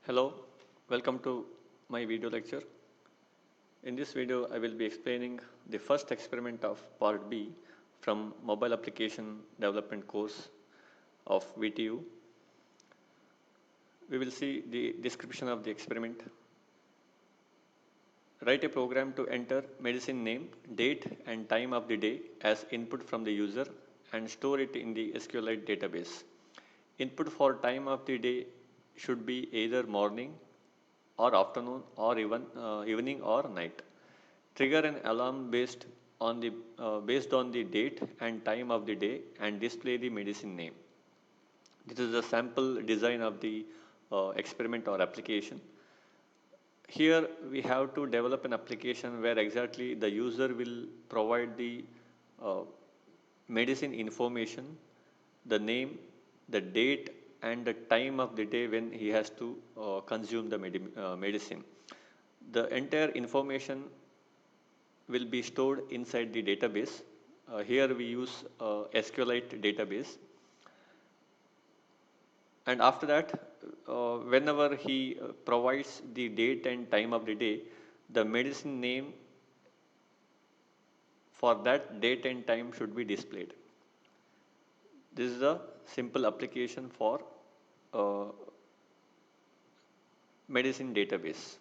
Hello, welcome to my video lecture. In this video, I will be explaining the first experiment of part B from mobile application development course of VTU. We will see the description of the experiment. Write a program to enter medicine name, date and time of the day as input from the user and store it in the SQLite database. Input for time of the day should be either morning or afternoon or even evening or night. Trigger an alarm based on the date and time of the day and display the medicine name. This is a sample design of the experiment or application. Here we have to develop an application where exactly the user will provide the uh, medicine information, the name, the date and the time of the day when he has to consume the medicine. The entire information will be stored inside the database. Here we use SQLite database. And after that, whenever he provides the date and time of the day, the medicine name for that date and time should be displayed. This is a simple application for uh, medicine database.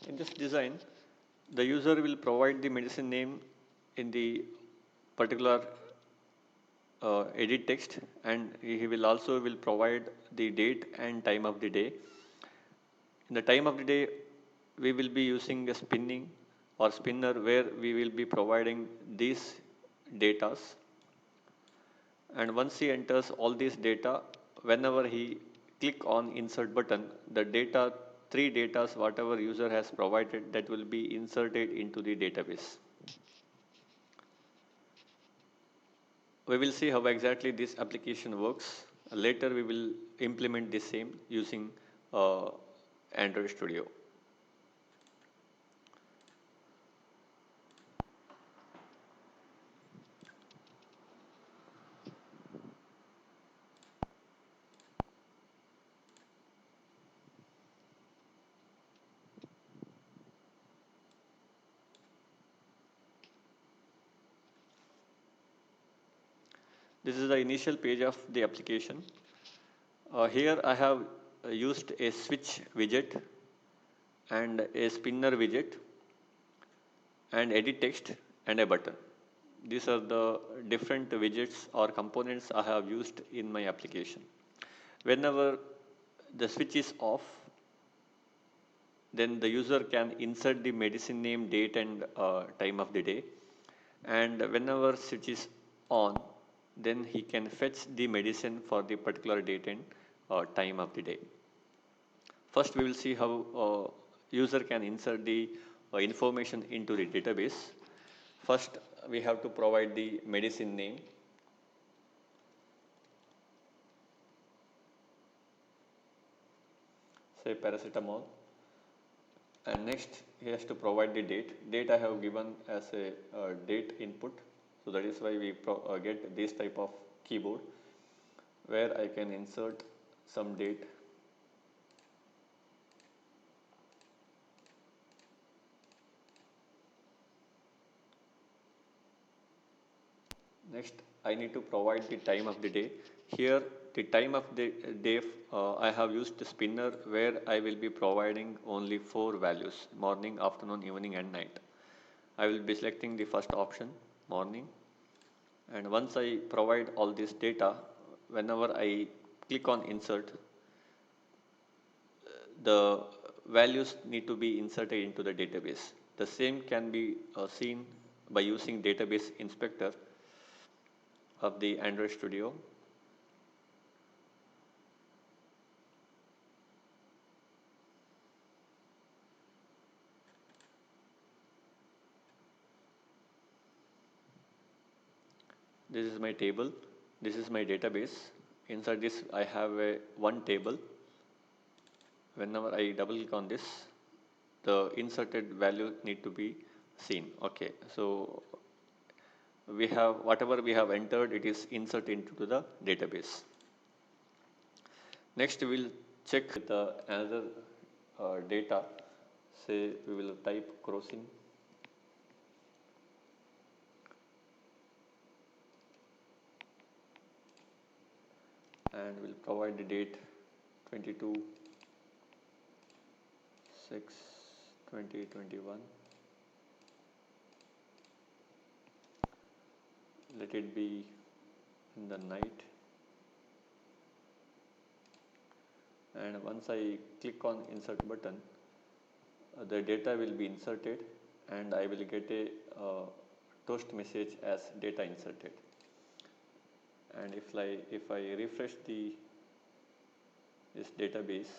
In this design, the user will provide the medicine name in the particular edit text, and he will also will provide the date and time of the day. In the time of the day, we will be using a spinning or spinner where we will be providing these datas. And once he enters all these data, whenever he click on insert button, the data, three datas, whatever user has provided, that will be inserted into the database. We will see how exactly this application works. Later we will implement the same using Android Studio. This is the initial page of the application. Here I have used a switch widget and a spinner widget and edit text and a button. These are the different widgets or components I have used in my application. Whenever the switch is off, then the user can insert the medicine name, date and time of the day. And whenever switch is on, then he can fetch the medicine for the particular date and time of the day. First, we will see how user can insert the information into the database. First, we have to provide the medicine name. Say paracetamol. And next, he has to provide the date. Date I have given as a date input. So that is why we get this type of keyboard where I can insert some date. Next, I need to provide the time of the day. Here, the time of the day, I have used the spinner where I will be providing only 4 values, morning, afternoon, evening and night. I will be selecting the first option, morning. And once I provide all this data, whenever I click on insert, the values need to be inserted into the database. The same can be seen by using database inspector of the Android Studio. This is my table. This is my database. Inside this I have a one table. Whenever I double click on this, the inserted value need to be seen. Okay, so we have whatever we have entered, it is inserted into the database. Next we will check the another data. Say we will type crossing and will provide the date 22/6/2021. Let it be in the night, and once I click on insert button, the data will be inserted and I will get a toast message as data inserted. And if I refresh this database,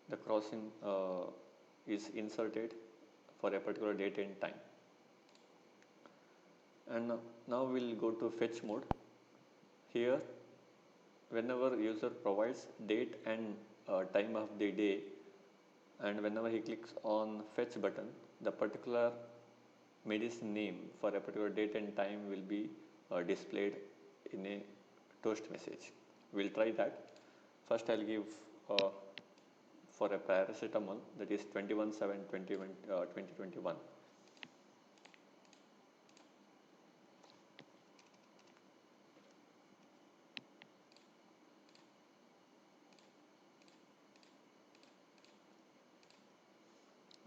the crossing is inserted for a particular date and time. And now we'll go to fetch mode. Here, whenever user provides date and time of the day, and whenever he clicks on fetch button, the particular medicine name for a particular date and time will be displayed in a toast message. We'll try that. First I'll give for a paracetamol, that is 21/7/2021.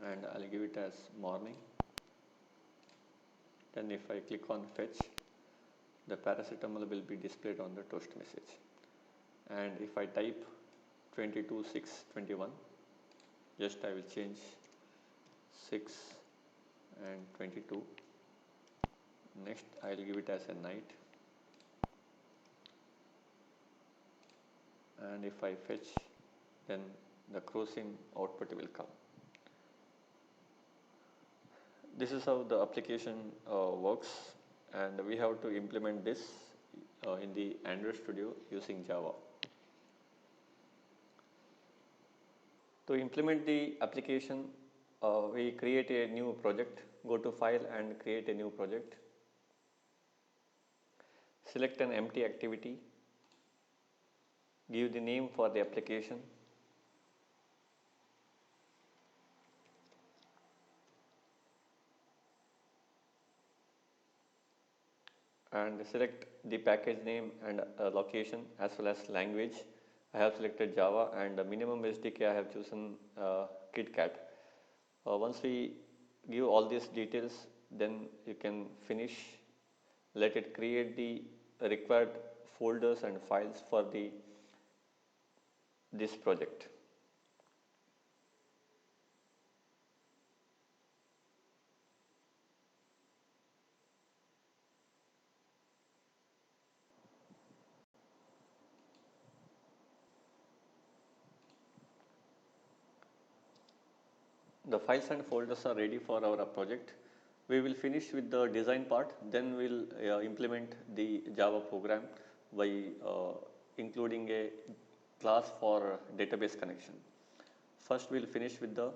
And I'll give it as morning. Then if I click on fetch, the paracetamol will be displayed on the toast message. And if I type 22/6/21, just I will change 6 and 22. Next I'll give it as a night, and if I fetch, then the crossing output will come. This is how the application works, and we have to implement this in the Android Studio using Java. To implement the application, we create a new project. Go to File and create a new project. Select an empty activity. Give the name for the application. And select the package name and location as well as language. I have selected Java, and the minimum SDK I have chosen KitKat. Once we give all these details, then you can finish. Let it create the required folders and files for this project. The files and folders are ready for our project. We will finish with the design part, then we'll implement the Java program by including a class for database connection. First we'll finish with the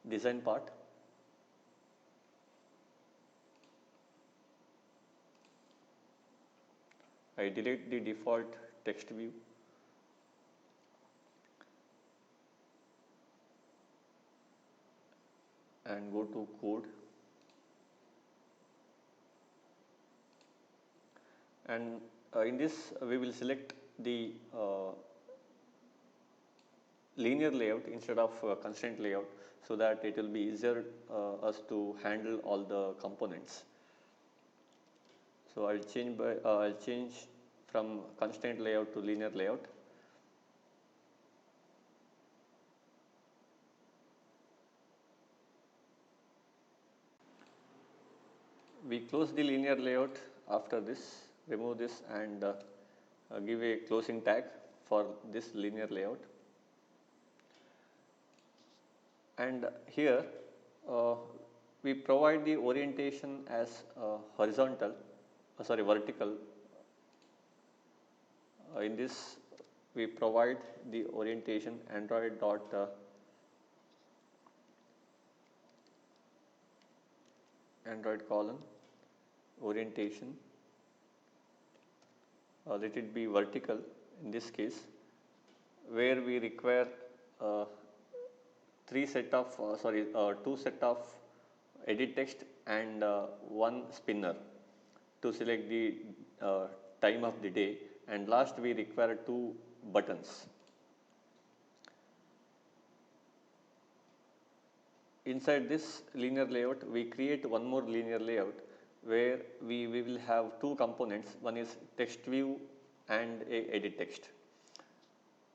design part. I delete the default text view. And go to code, and in this we will select the linear layout instead of constraint layout, so that it will be easier us to handle all the components. So I'll change from constraint layout to linear layout. We close the linear layout after this, remove this, and give a closing tag for this linear layout. And here Uh, we provide the orientation as horizontal, vertical. In this, we provide the orientation Android dot Android colon orientation. Let it be vertical in this case, where we require uh, two set of edit text and one spinner to select the uh, time of the day, and last we require two buttons. Inside this linear layout, we create one more linear layout where we will have two components. One is text view and a edit text.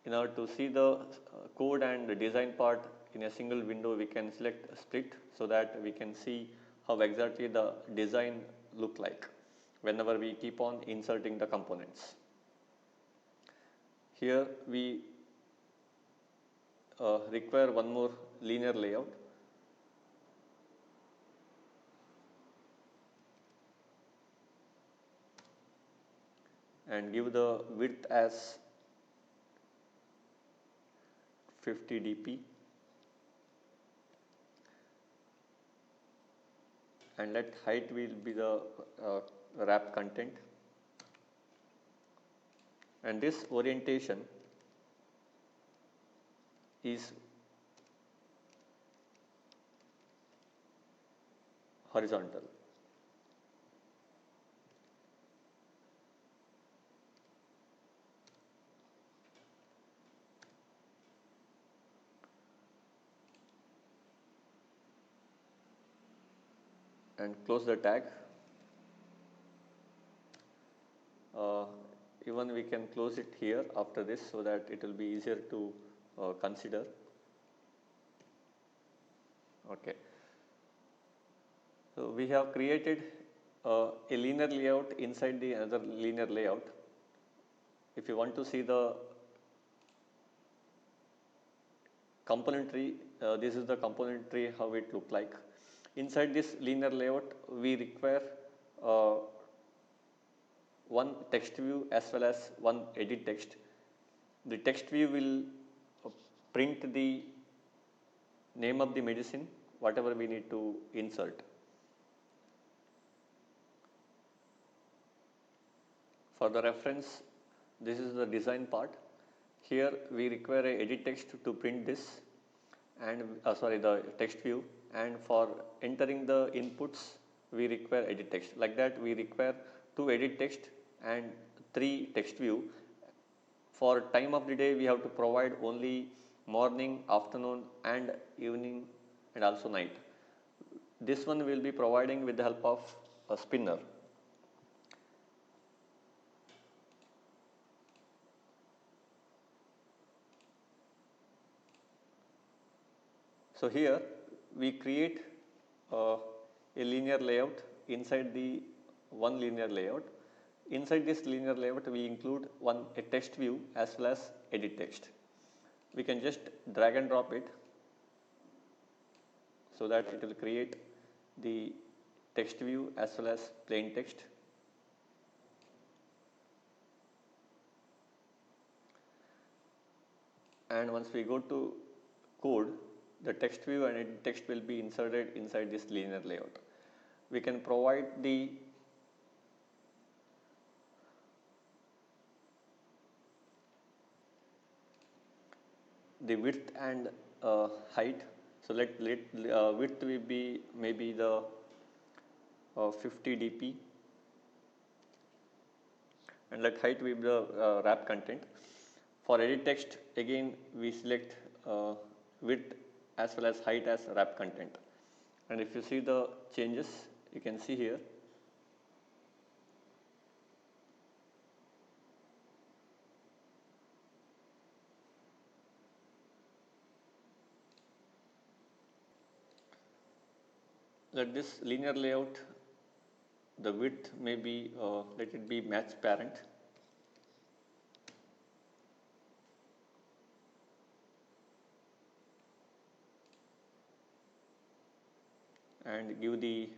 In order to see the code and the design part in a single window, we can select split so that we can see how exactly the design look like whenever we keep on inserting the components. Here we require one more linear layout. And give the width as 50 dp and let height will be the wrap content, and this orientation is horizontal. And close the tag. Uh, Even we can close it here after this so that it will be easier to consider. Okay. So we have created a linear layout inside the another linear layout. If you want to see the component tree, this is the component tree how it look like. Inside this linear layout, we require uh, one text view as well as one edit text. The text view will print the name of the medicine, whatever we need to insert. For the reference, this is the design part. Here we require a edit text to print this and the text view, and for entering the inputs we require edit text. Like that we require two edit text and three text view. For time of the day we have to provide only morning, afternoon and evening and also night. This one will be providing with the help of a spinner. So here we create a linear layout inside the one linear layout. Inside this linear layout we include a text view as well as edit text. We can just drag and drop it so that it will create the text view as well as plain text. And once we go to code, the text view and edit text will be inserted inside this linear layout. We can provide the width and height. So let width will be maybe the 50 dp and let height will be the wrap content. For edit text, again we select width as well as height as wrap content. And if you see the changes, you can see here. Let this linear layout, the width may be, let it be match parent. and give the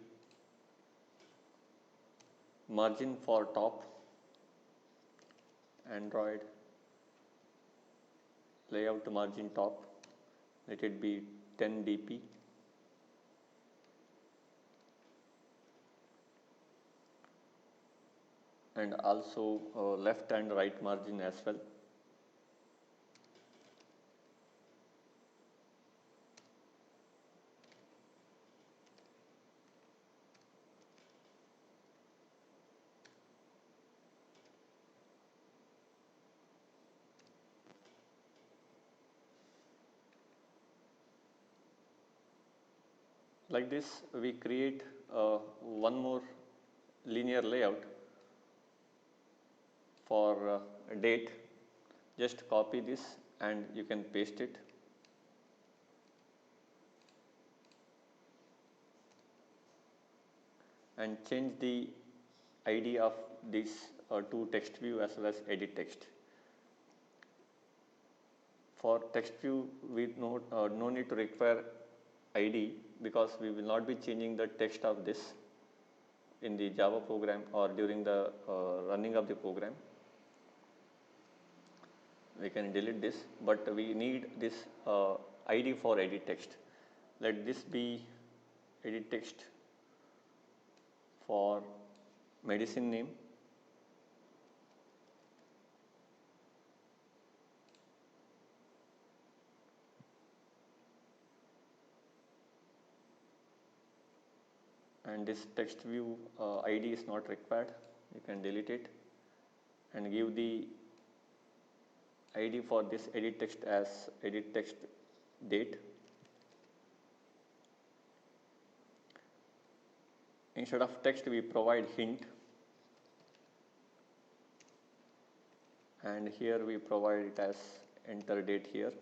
margin for top. Android layout margin top, let it be 10 dp, and also left and right margin as well. Like this, we create one more linear layout for date. Just copy this and you can paste it. And change the ID of this to text view as well as edit text. For text view, we no need to require ID because we will not be changing the text of this in the Java program or during the running of the program. We can delete this, but we need this ID for edit text. Let this be edit text for medicine name. And this text view ID is not required, you can delete it, and give the ID for this edit text as edit text date. Instead of text, we provide hint, and here we provide it as enter date here.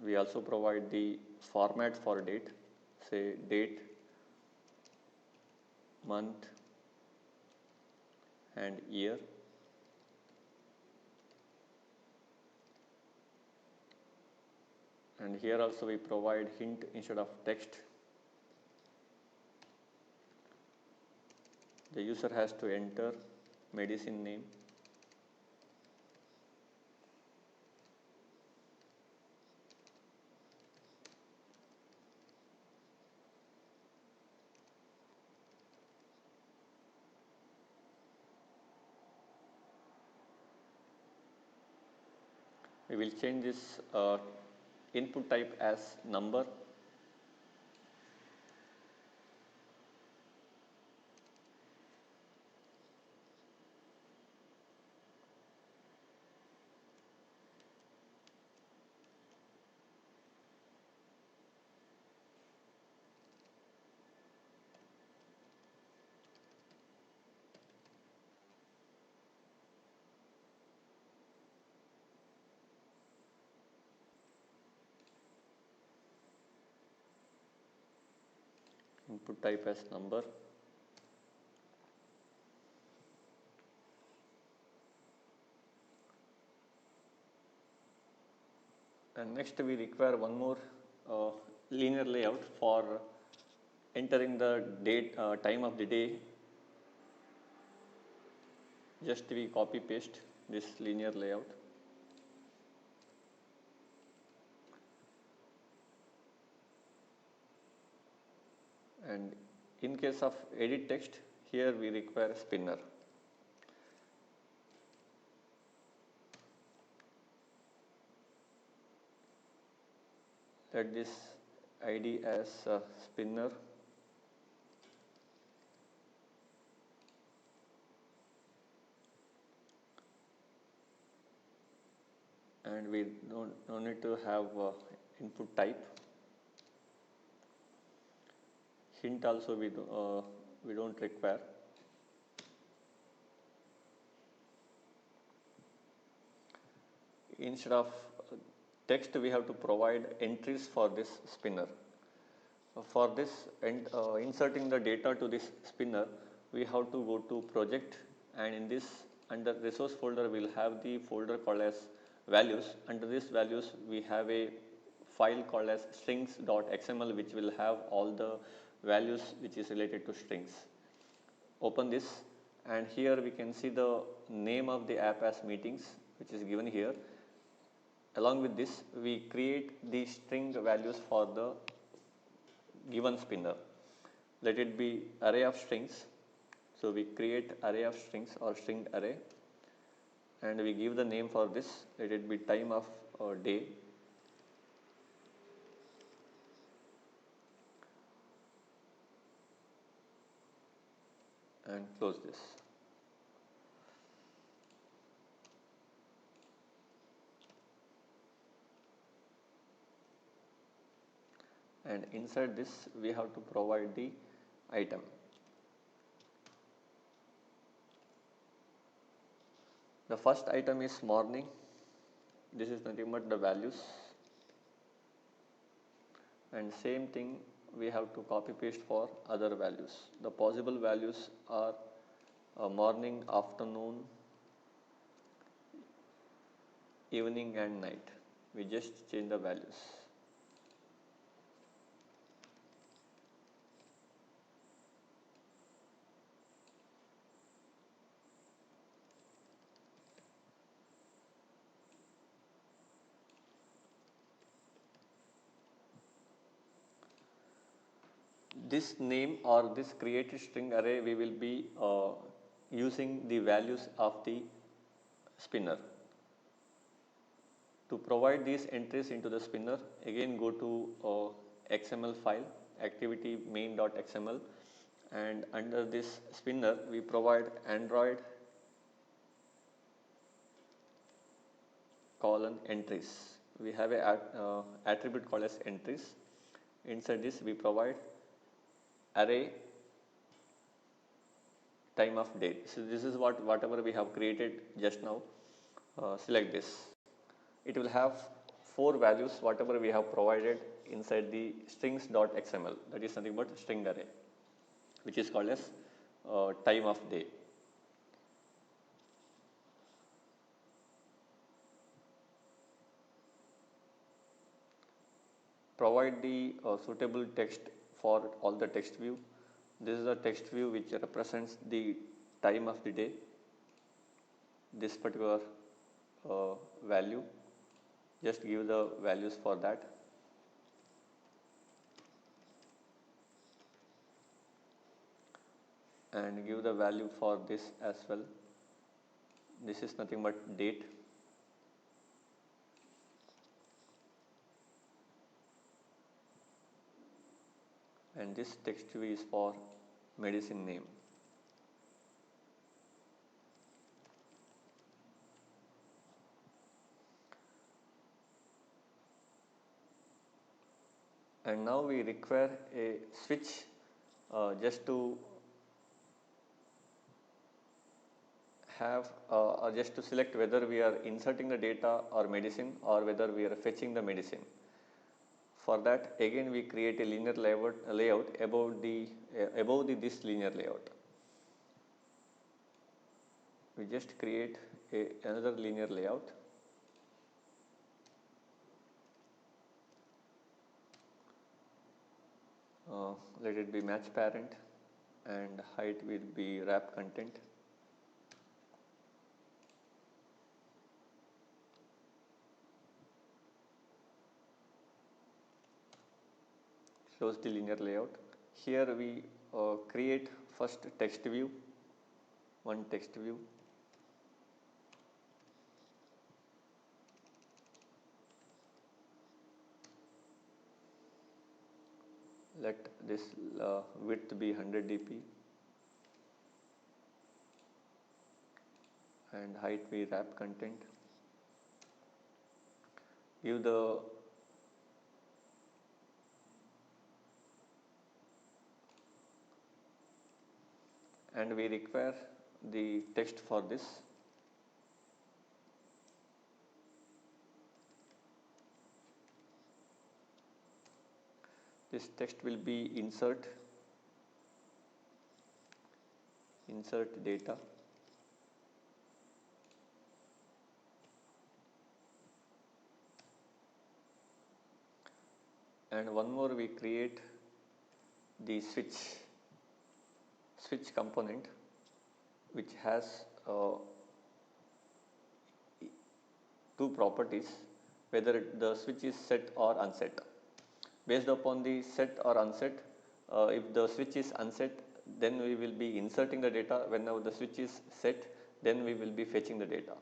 We also provide the format for date, say date, month, and year. And here also we provide hint instead of text. The user has to enter medicine name, we will change this input type as number. Input type as number. And next we require one more linear layout for entering the date, time of the day. Just we copy paste this linear layout. And in case of edit text, here we require spinner. Let this ID as spinner, and we don't need to have input type. Hint also we don't require. Instead of text, we have to provide entries for this spinner. For this and inserting the data to this spinner, we have to go to project, and in this under resource folder we'll have the folder called as values. Under this values we have a file called as strings.xml which will have all the values which is related to strings. Open this, and here we can see the name of the app as meetings, which is given here. Along with this we create the string values for the given spinner. Let it be array of strings. So we create array of strings or string array, and we give the name for this. Let it be time of day, and close this. And inside this we have to provide the item. The first item is morning. This is nothing but the values, and same thing we have to copy paste for other values. The possible values are morning, afternoon, evening and night. We just change the values. This name or this created string array, we will be using the values of the spinner. To provide these entries into the spinner, again go to XML file, activity main.xml, and under this spinner we provide Android colon entries. We have a attribute called as entries. Inside this we provide array time of day. So this is whatever we have created just now. Select this. It will have 4 values whatever we have provided inside the strings.xml. That is nothing but string array, which is called as time of day. Provide the suitable text for all the text view. This is the text view which represents the time of the day, this particular value. Just give the values for that. And give the value for this as well. This is nothing but date. And this text view is for medicine name. And now we require a switch just to have or just to select whether we are inserting the data or medicine, or whether we are fetching the medicine. For that, again we create a linear layout above this linear layout. We just create another linear layout. Let it be match parent, and height will be wrap content. Close the linear layout. Here we create first text view, one text view. Let this width be 100 dp and height be wrap content. Give the and we require the text for this. This text will be insert data, And one more, we create the switch component, which has two properties, whether the switch is set or unset. Based upon the set or unset, if the switch is unset, then we will be inserting the data. Whenever the switch is set, then we will be fetching the data.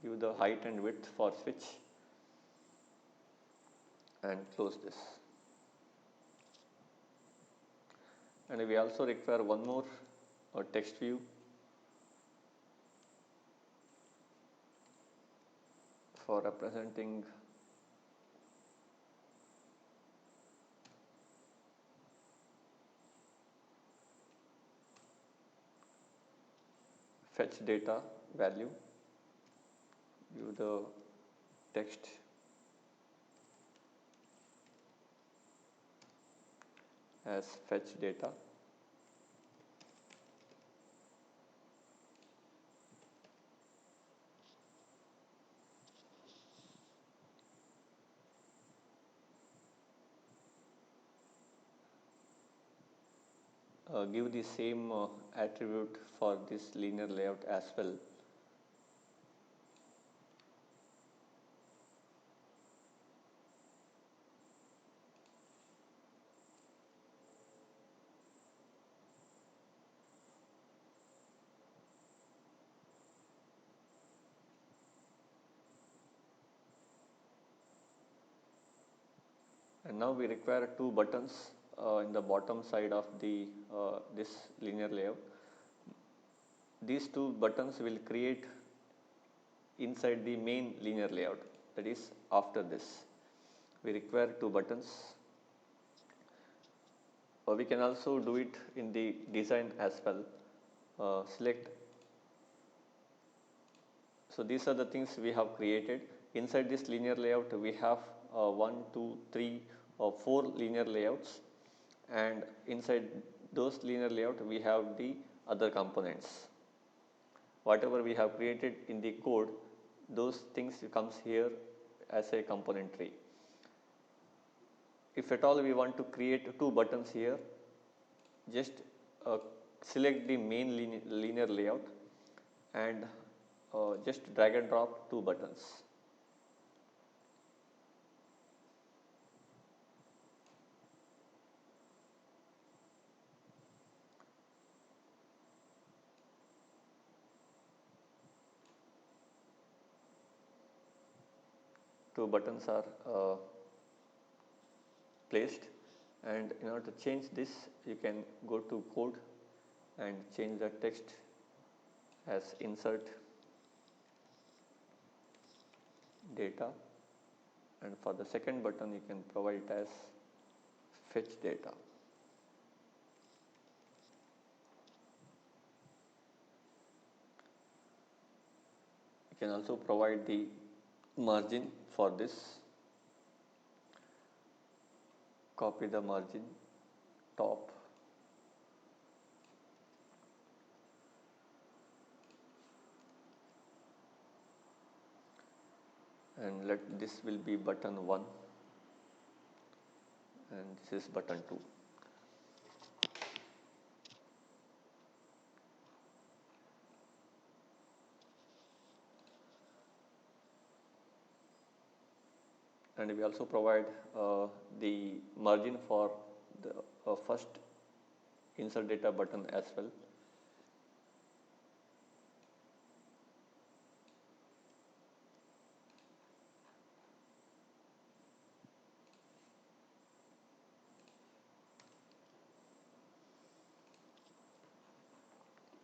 Give the height and width for switch and close this. And we also require one more text view for representing fetch data value. Give the text as fetch data. Give the same attribute for this linear layout as well. And now we require two buttons in the bottom side of the this linear layout. These two buttons will create inside the main linear layout, that is after this. We require two buttons. We can also do it in the design as well. Select. So these are the things we have created. Inside this linear layout, we have 1, 2, 3 or 4 linear layouts, and inside those linear layout we have the other components. Whatever we have created in the code, those things comes here as a component tree. If at all we want to create two buttons here, just select the main linear layout and just drag and drop two buttons. Two buttons are placed, and in order to change this, you can go to code and change the text as insert data, and for the second button you can provide it as fetch data. You can also provide the margin for this. Copy the margin top, and let this will be button 1 and this is button 2. And we also provide the margin for the first insert data button as well.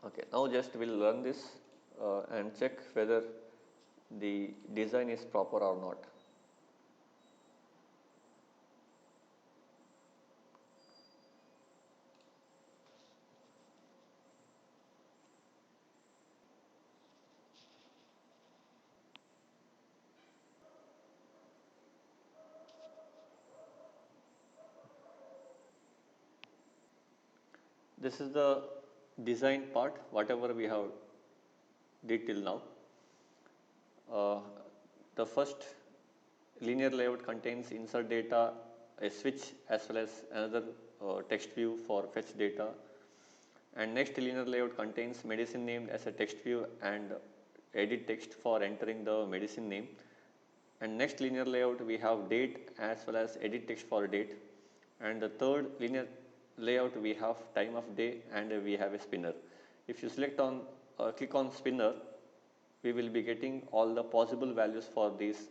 Okay, now just we'll run this and check whether the design is proper or not. This is the design part, whatever we have did till now. Uh, the first linear layout contains insert data, a switch as well as another text view for fetch data. And next linear layout contains medicine name as a text view and edit text for entering the medicine name. And next linear layout we have date as well as edit text for date. And the third linear layout we have time of day and we have a spinner. If you select on click on spinner, we will be getting all the possible values for this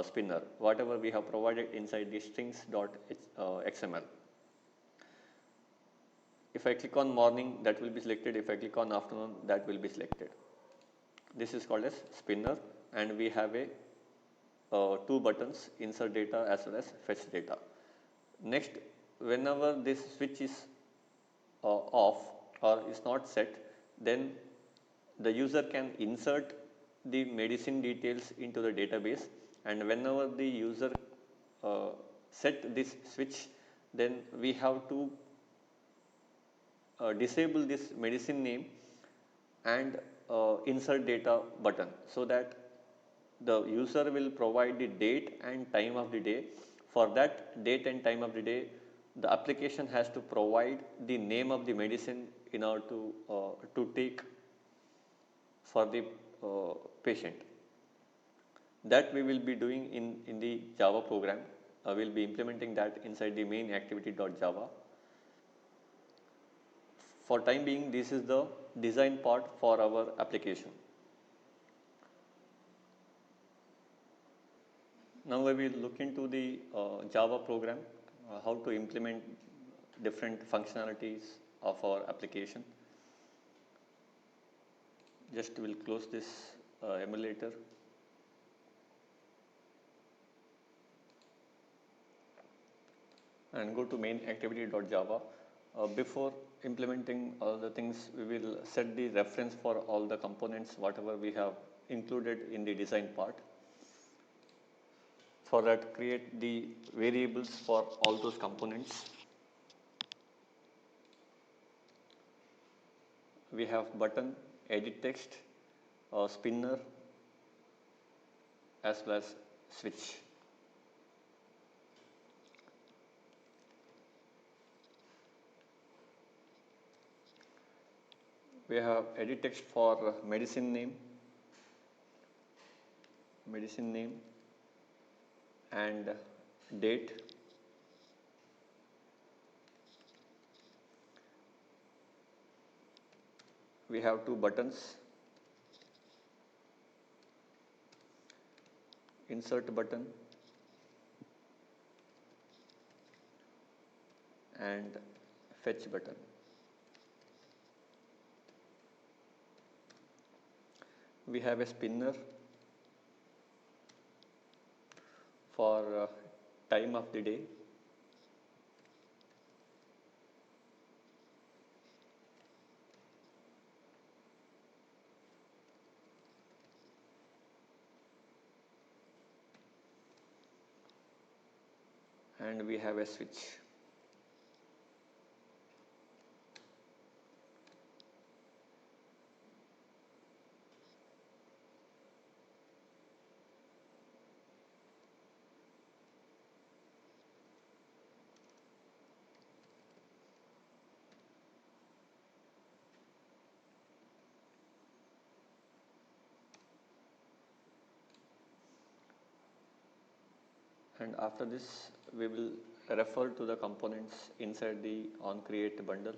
spinner, whatever we have provided inside the strings.xml. If I click on morning, that will be selected. If I click on afternoon, that will be selected. This is called as spinner, and we have a two buttons, insert data as well as fetch data. Next, whenever this switch is off or is not set, then the user can insert the medicine details into the database, and whenever the user set this switch, then we have to disable this medicine name and insert data button, so that the user will provide the date and time of the day. For that date and time of the day, the application has to provide the name of the medicine in order to take for the patient. That we will be doing in the Java program. We will be implementing that inside the main activity.java. For time being, this is the design part for our application. Now we will look into the Java program, how to implement different functionalities of our application. Just will close this emulator. And go to main activity.java. Before implementing all the things, we will set the reference for all the components, whatever we have included in the design part. For that, create the variables for all those components. We have button, edit text, spinner, as well as switch. We have edit text for medicine name and date. We have two buttons, insert button and fetch button. We have a spinner for time of the day. And we have a switch. And after this, we will refer to the components inside the onCreate bundle.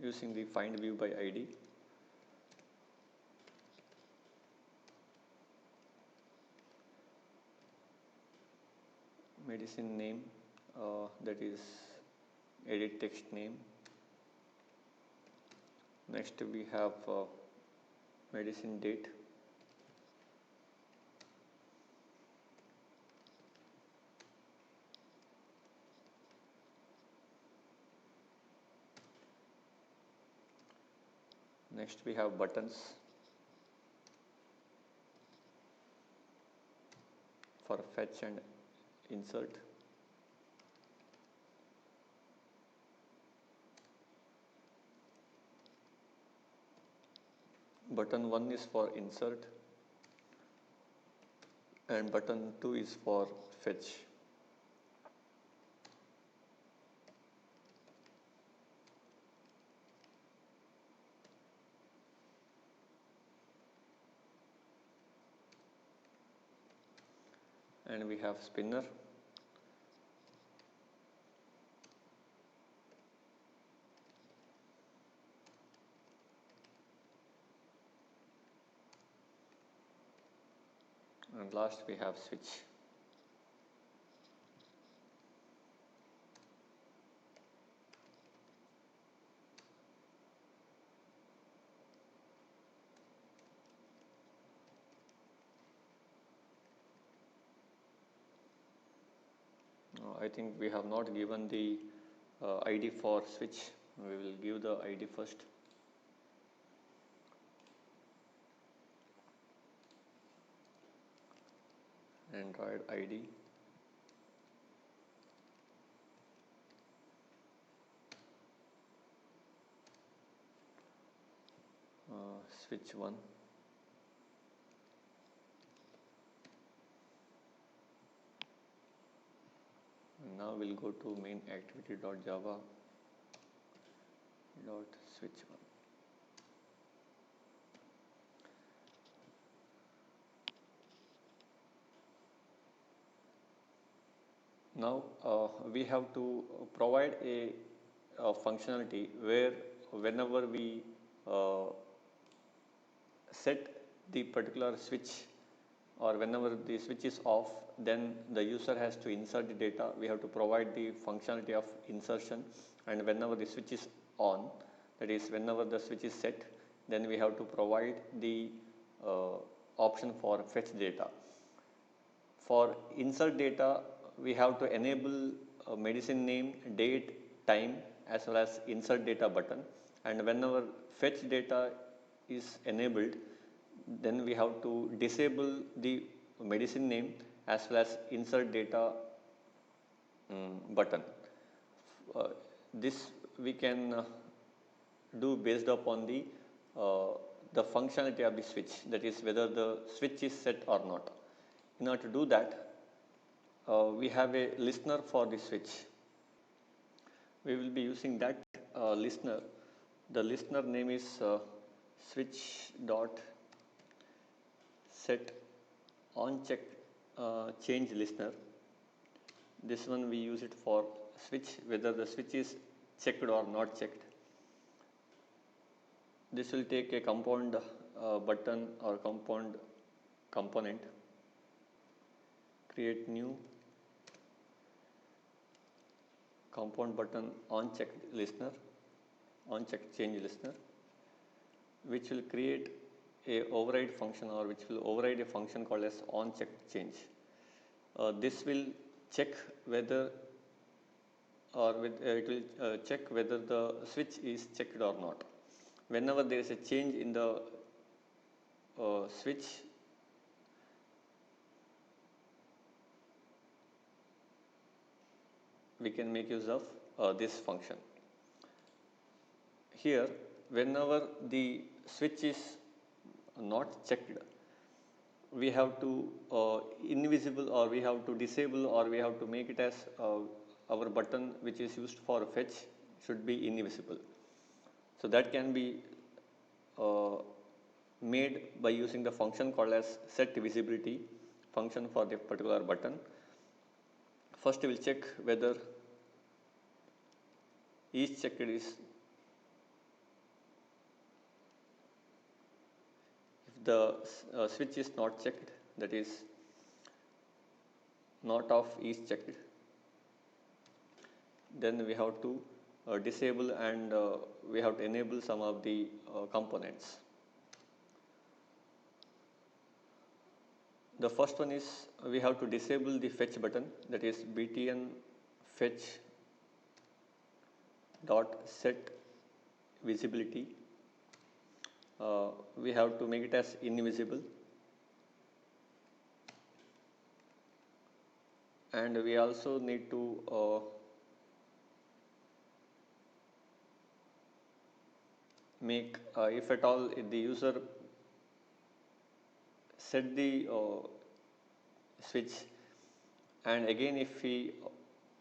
Using the find view by ID. Medicine name, that is edit text name. Next we have medicine date. Next we have buttons. for fetch and insert. Button 1 is for insert and button 2 is for fetch. And we have spinner. And last we have switch. I think we have not given the ID for switch. We will give the ID first. Android ID. Switch 1. Now we'll go to main activity.java switch 1. Now we have to provide a functionality where whenever we set the particular switch or whenever the switch is off, then the user has to insert the data. We have to provide the functionality of insertion, and whenever the switch is on, that is whenever the switch is set, then we have to provide the option for fetch data. For insert data, we have to enable medicine name, date, time as well as insert data button, and whenever fetch data is enabled, then we have to disable the medicine name as well as insert data button. This we can do based upon the functionality of the switch, that is whether the switch is set or not. In order to do that, we have a listener for the switch. We will be using that listener. The listener name is switch.set onCheck change listener. This one we use it for switch, whether the switch is checked or not checked. This will take a compound button or compound component, create new compound button onCheck listener, onCheck change listener, which will create a override function or which will override a function called as onCheck change. This will check whether it will check whether the switch is checked or not. Whenever there is a change in the switch, we can make use of this function. Here, whenever the switch is not checked, we have to invisible, or we have to disable, or we have to make it as our button which is used for fetch should be invisible. So that can be made by using the function called as set visibility function for the particular button. First we will check whether is checked is, if the switch is not checked, that is not off is checked, then we have to disable and we have to enable some of the components. The first one is we have to disable the fetch button, that is btn fetch dot set visibility. We have to make it as invisible. and we also need to make if at all the user set the switch, and again if we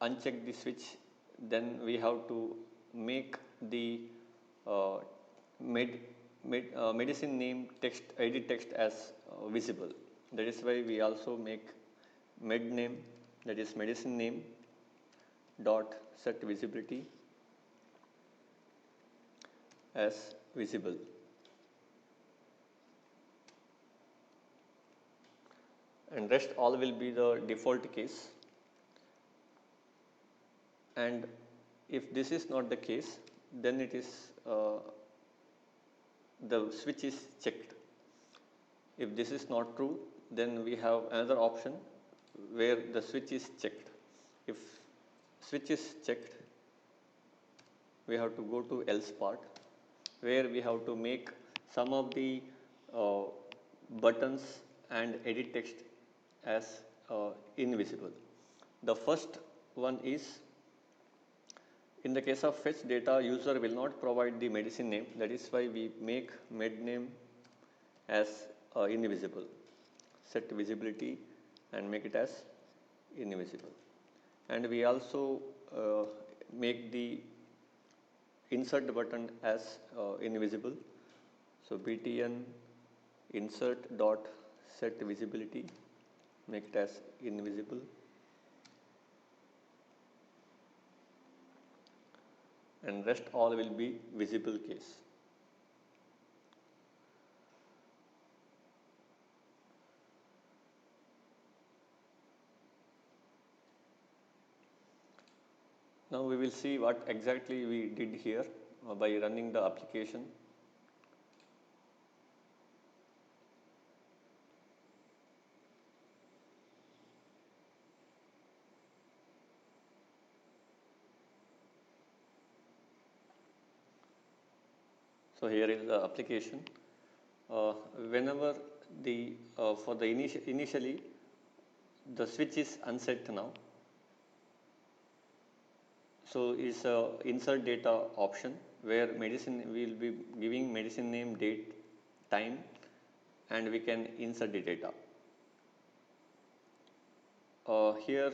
uncheck the switch, then we have to make the uh, medicine name text edit text as visible. That is why we also make med name, that is medicine name dot set visibility as visible. And rest all will be the default case. And if this is not the case, then it is the switch is checked. If this is not true, then we have another option where the switch is checked. If switch is checked, we have to go to else part, where we have to make some of the uh, buttons and edit text as invisible. The first one is, in the case of fetch data, user will not provide the medicine name. That is why we make med name as invisible. Set visibility and make it as invisible. And we also make the insert button as invisible. So btn insert dot set visibility, make it as invisible. And rest all will be visible case. Now we will see what exactly we did here by running the application. So here is the application. Whenever the for the initially the switch is unset now, so it's a insert data option where medicine will be giving medicine name, date, time, and we can insert the data. Here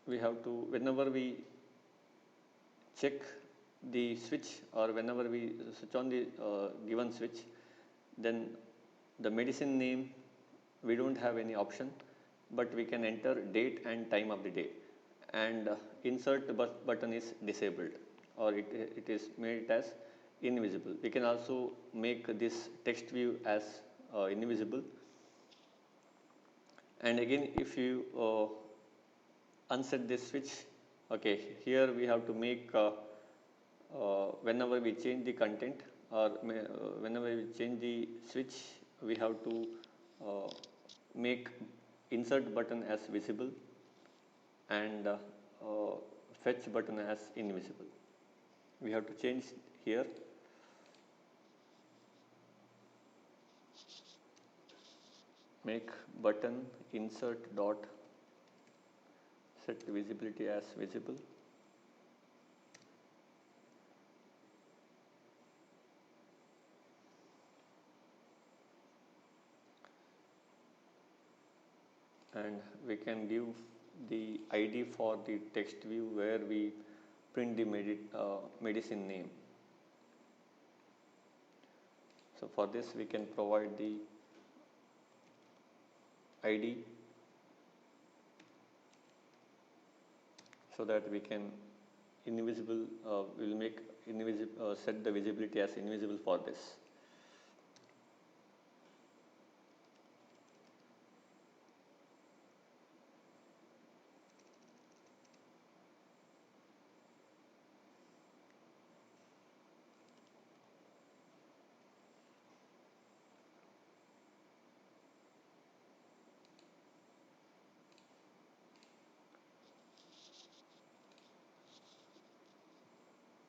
we have to, whenever we check the switch or whenever we switch on the given switch, then the medicine name we don't have any option, but we can enter date and time of the day, and insert button is disabled, or it is made as invisible. We can also make this text view as invisible. And again, if you unset this switch, okay, here we have to make whenever we change the content or whenever we change the switch, we have to make insert button as visible and fetch button as invisible. We have to change here. Make button insert dot set visibility as visible. And we can give the ID for the text view where we print the medicine name. So for this we can provide the ID so that we can invisible, we will make invisible, set the visibility as invisible for this.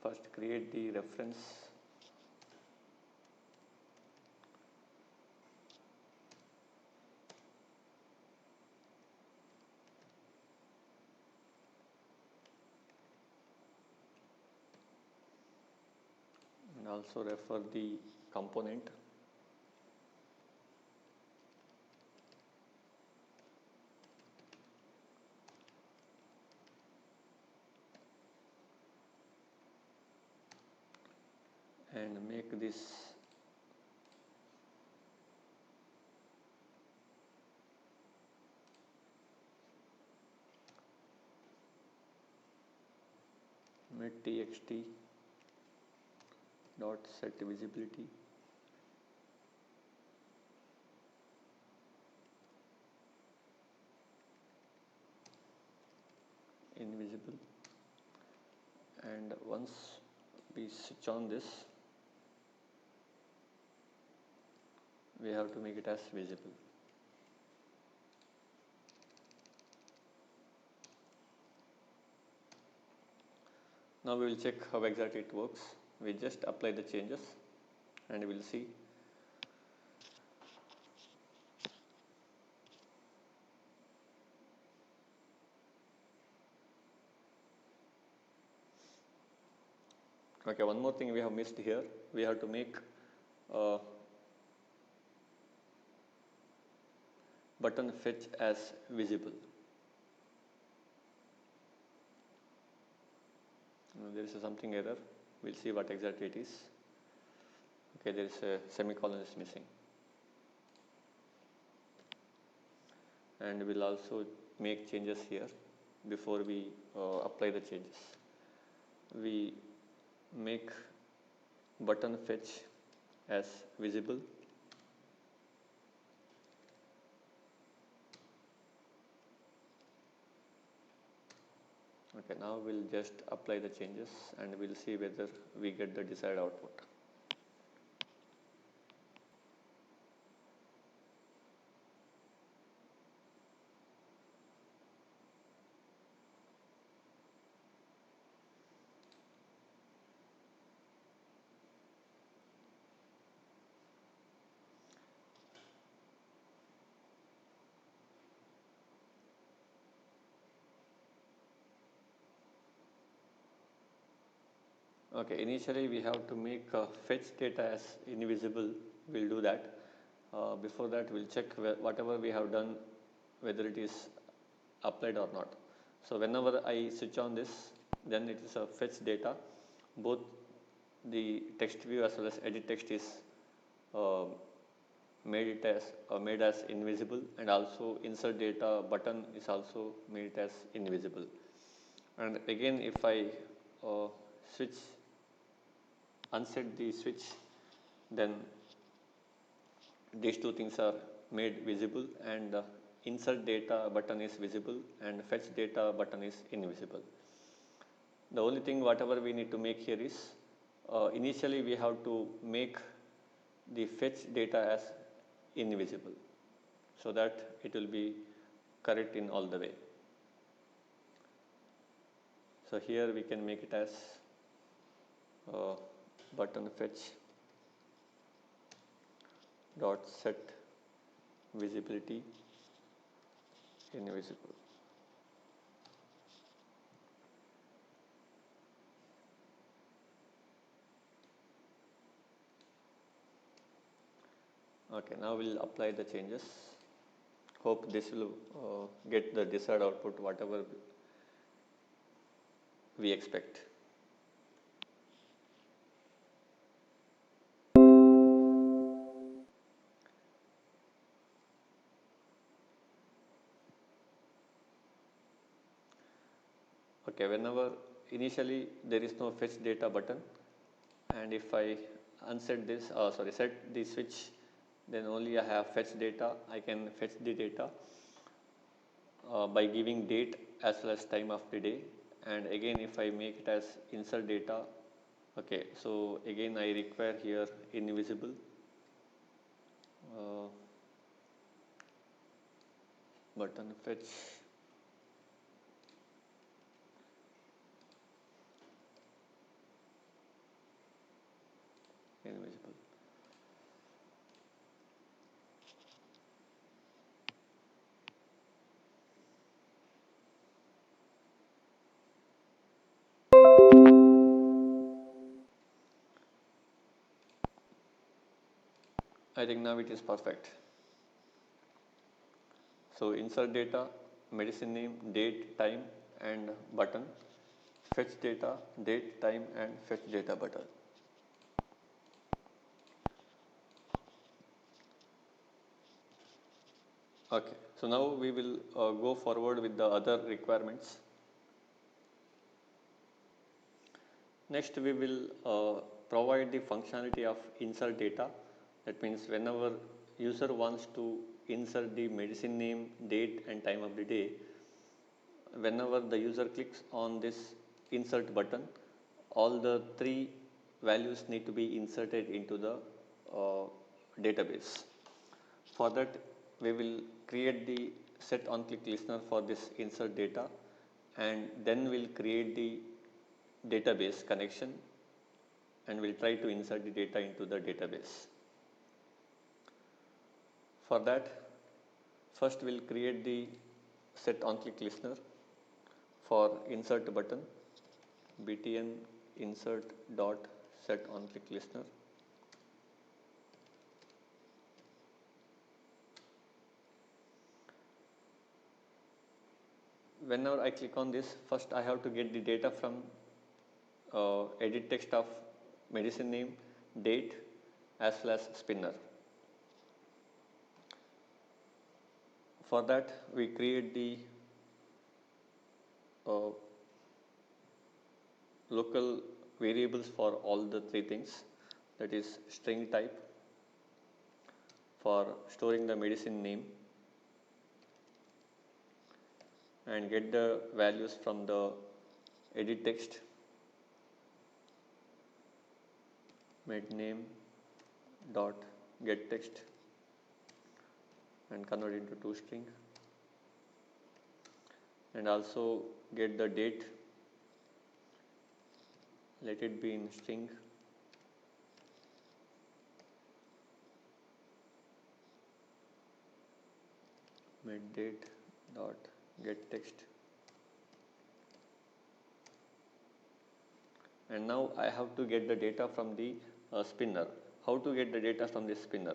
First create the reference also refer the component. And make this met.txt dot set visibility invisible, and once we switch on this, we have to make it as visible. Now we will check how exactly it works. We just apply the changes and we will see. Okay, one more thing we have missed here. We have to make button fetch as visible. There is something error. We'll see what exactly it is. Okay, there is a semicolon is missing. And we'll also make changes here before we apply the changes. We make button fetch as visible. Okay, now we'll just apply the changes and we'll see whether we get the desired output. Okay, initially we have to make fetch data as invisible. We'll do that. Before that, we'll check whatever we have done, whether it is applied or not. So whenever I switch on this, then it is a fetch data. Both the text view as well as edit text is made as invisible, and also insert data button is also made as invisible. And again, if I switch unset the switch, then these two things are made visible, and insert data button is visible and fetch data button is invisible. The only thing whatever we need to make here is initially we have to make the fetch data as invisible so that it will be correct in all the way. So here we can make it as button fetch dot set visibility invisible. Okay, now we'll apply the changes. Hope this will get the desired output whatever we expect. Okay, whenever initially there is no fetch data button, and if I unset this, set the switch, then only I have fetch data. I can fetch the data by giving date as well as time of the day. And again, if I make it as insert data, okay, so again I require here invisible. Button fetch invisible. I think now it is perfect. So insert data, medicine name, date, time and button, fetch data, date, time and fetch data button. Okay, so now we will go forward with the other requirements. Next we will provide the functionality of insert data. That means whenever user wants to insert the medicine name, date and time of the day, whenever the user clicks on this insert button, all the three values need to be inserted into the database. For that, we will create the set on click listener for this insert data, and then we'll create the database connection and we'll try to insert the data into the database. For that, first we'll create the set on click listener for insert button, btn insert dot set on click listener. Whenever I click on this, first I have to get the data from edit text of medicine name, date as well as spinner. For that, we create the local variables for all the three things, that is string type for storing the medicine name and get the values from the edit text, med name dot get text and convert into toString, and also get the date, let it be in string, med date dot get text, and now I have to get the data from the spinner. How to get the data from the spinner?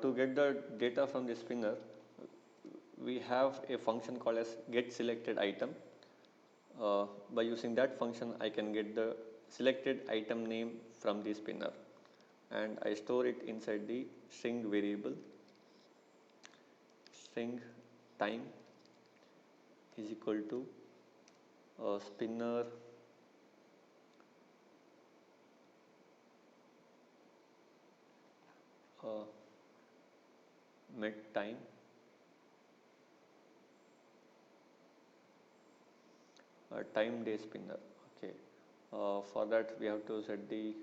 To get the data from the spinner, we have a function called as get selected item. By using that function, I can get the selected item name from the spinner, and I store it inside the string variable. String time is equal to spinner med time time day spinner. Okay, for that we have to set the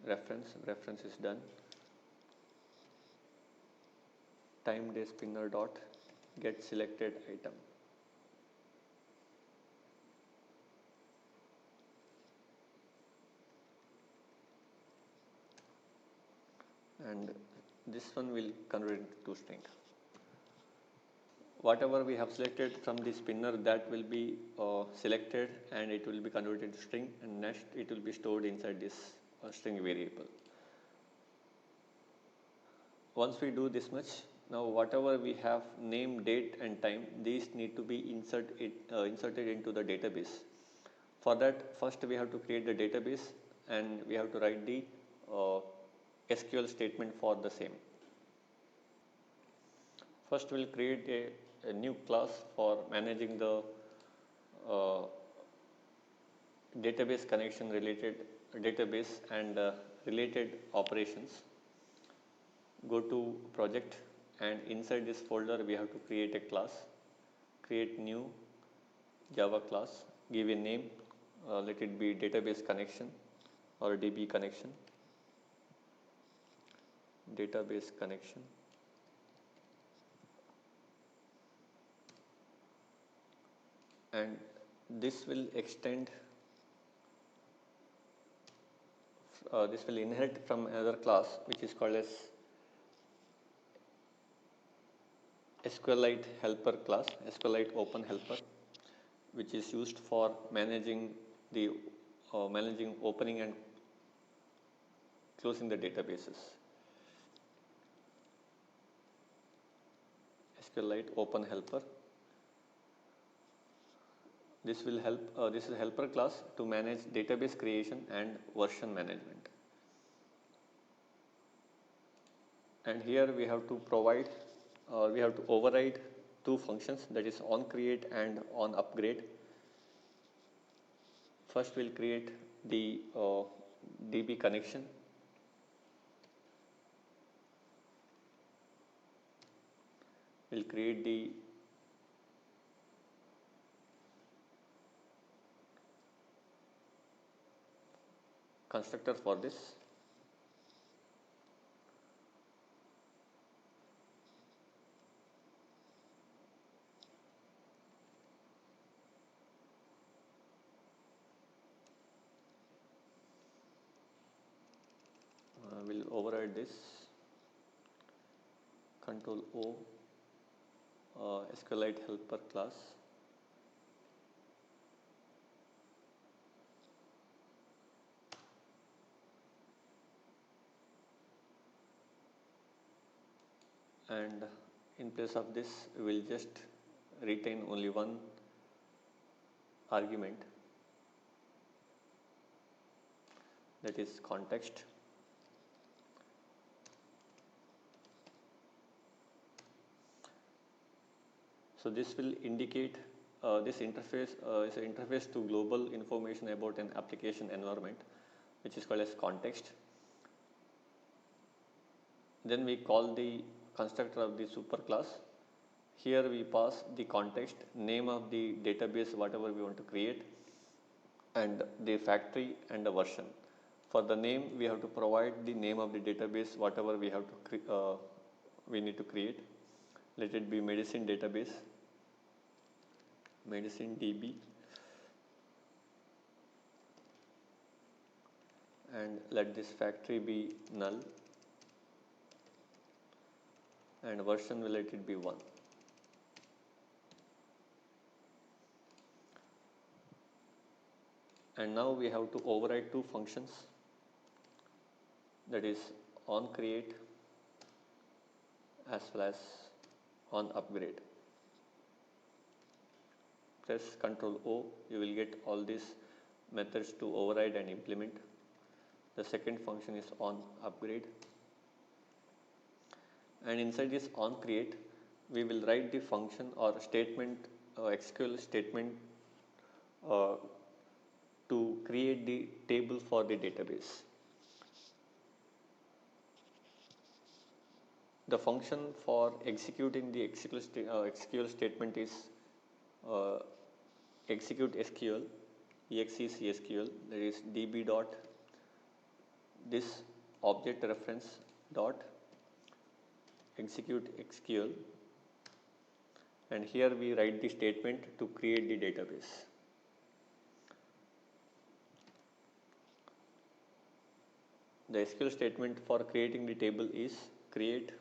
reference is done, time day spinner dot get selected item. And this one will convert it to string. Whatever we have selected from the spinner, that will be selected and it will be converted to string, and next it will be stored inside this string variable. Once we do this much, now whatever we have name, date and time, these need to be inserted into the database. For that, first we have to create the database and we have to write the SQL statement for the same. First we'll create a new class for managing the database connection related database and related operations. Go to project and inside this folder we have to create a class, create new Java class, give a name, let it be database connection or DB connection, database connection, and this will extend, this will inherit from another class which is called as SQLite helper class, SQLite open helper, which is used for managing the managing opening and closing the databases. SQLite open helper. This will help. This is helper class to manage database creation and version management. And here we have to provide, we have to override two functions, that is on create and on upgrade. First we'll create the DB connection. We'll create the constructor for this. We'll override this, Control O, SQLite helper class. And in place of this, we will just retain only one argument, that is context. So this will indicate this interface is an interface to global information about an application environment, which is called as context. Then we call the constructor of the superclass. Here we pass the context, name of the database, whatever we want to create, and the factory and the version. For the name, we have to provide the name of the database, whatever we have to we need to create. Let it be medicine database, medicine DB, and let this factory be null, and version will let it be 1. And now we have to override two functions, that is on create as well as on upgrade. Press Ctrl O, you will get all these methods to override and implement. The second function is on upgrade. And inside this on create, we will write the function or statement, SQL statement to create the table for the database. The function for executing the SQL statement is execute SQL, exec_SQL, that is db dot this object reference dot execute SQL, and here we write the statement to create the database. The SQL statement for creating the table is create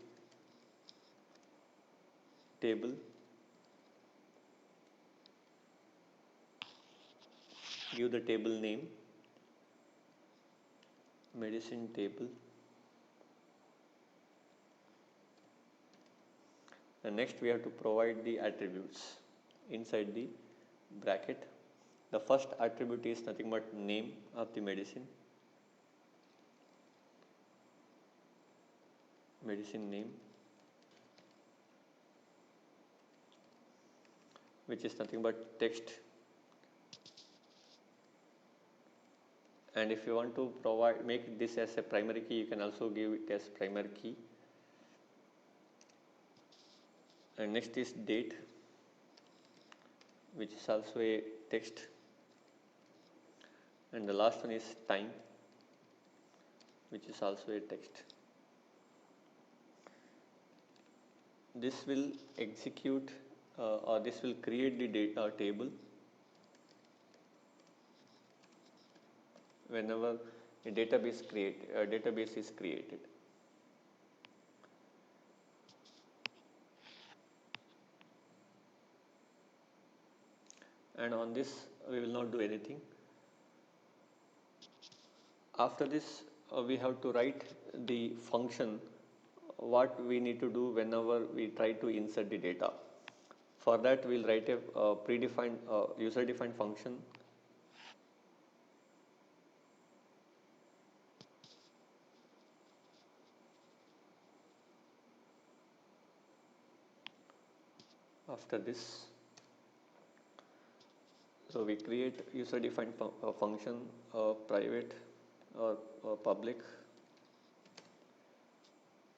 table, give the table name, medicine table, and next we have to provide the attributes inside the bracket. The first attribute is nothing but name of the medicine, medicine name, which is nothing but text. And if you want to make this as a primary key, you can also give it as primary key. And next is date, which is also a text. And the last one is time, which is also a text. This will execute or this will create the data table whenever a database is created. And on this we will not do anything. After this, we have to write the function what we need to do whenever we try to insert the data. For that, we'll write a predefined user-defined function. After this, so we create user-defined function, private or public.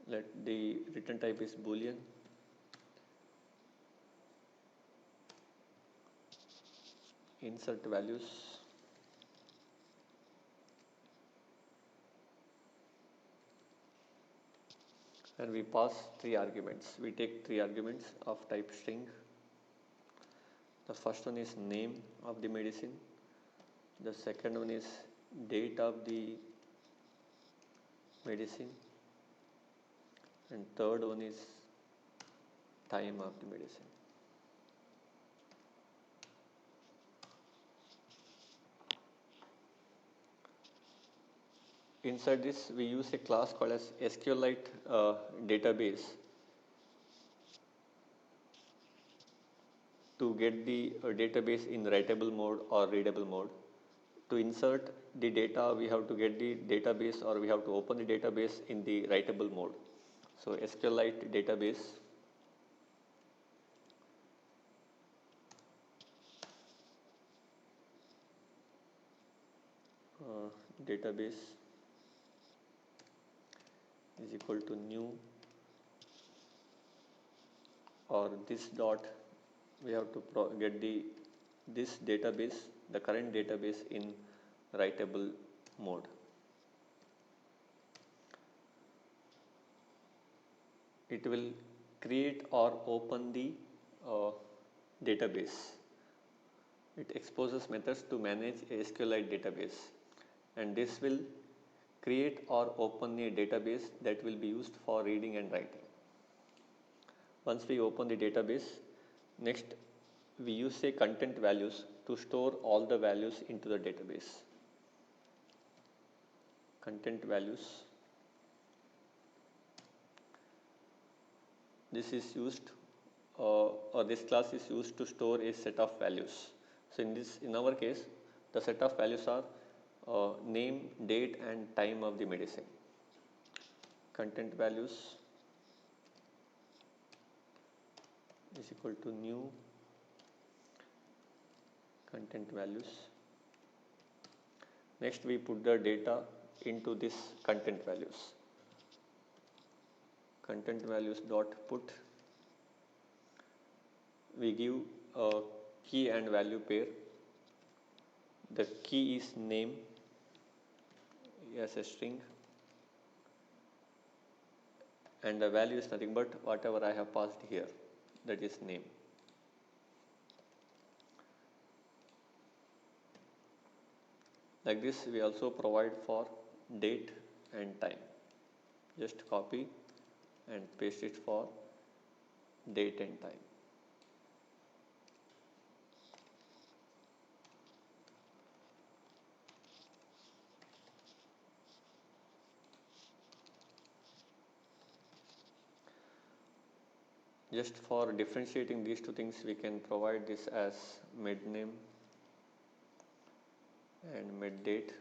Let the return type is Boolean. Insert values. And we pass 3 arguments. We take 3 arguments of type string. The first one is name of the medicine. The second one is date of the medicine. And third one is time of the medicine. Inside this, we use a class called as SQLite database to get the database in writable mode or readable mode. To insert the data, we have to get the database or we have to open the database in the writable mode. So SQLite database. Database is equal to new, or this dot, we have to get this database, the current database in writable mode. It will create or open the database. It exposes methods to manage a SQLite database, and this will create or open a database that will be used for reading and writing. Once we open the database, next we use a content values to store all the values into the database. Content values. This is used or this class is used to store a set of values. So in our case, the set of values are name, date and time of the medicine. Content values is equal to new content values. Next we put the data into this content values. Content values dot put. We give a key and value pair. The key is name as a string, and the value is nothing but whatever I have passed here, that is name. Like this, we also provide for date and time. Just copy and paste it for date and time. Just for differentiating these two things, we can provide this as med name and med date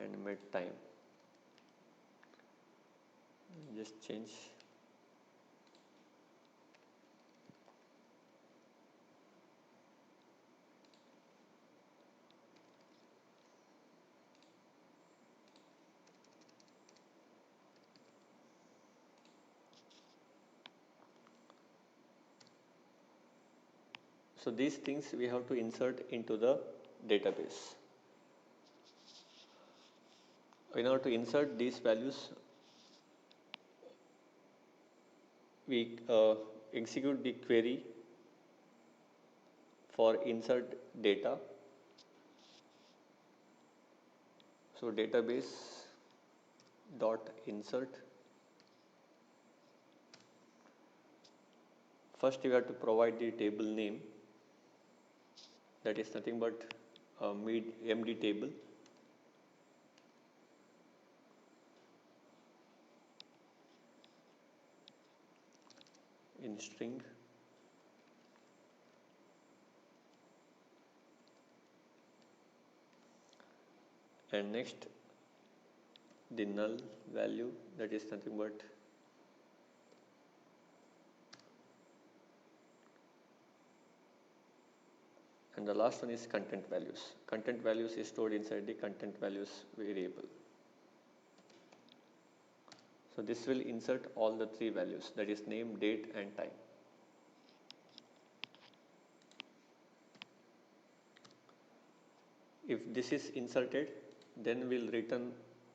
and med time. Just change. So these things we have to insert into the database. In order to insert these values, we execute the query for insert data. So database dot insert. First you have to provide the table name, that is nothing but MD table. in string, and next the null value, that is nothing but and the last one is content values. Content values is stored inside the content values variable. So this will insert all the three values, that is name, date and time. If this is inserted, then we'll return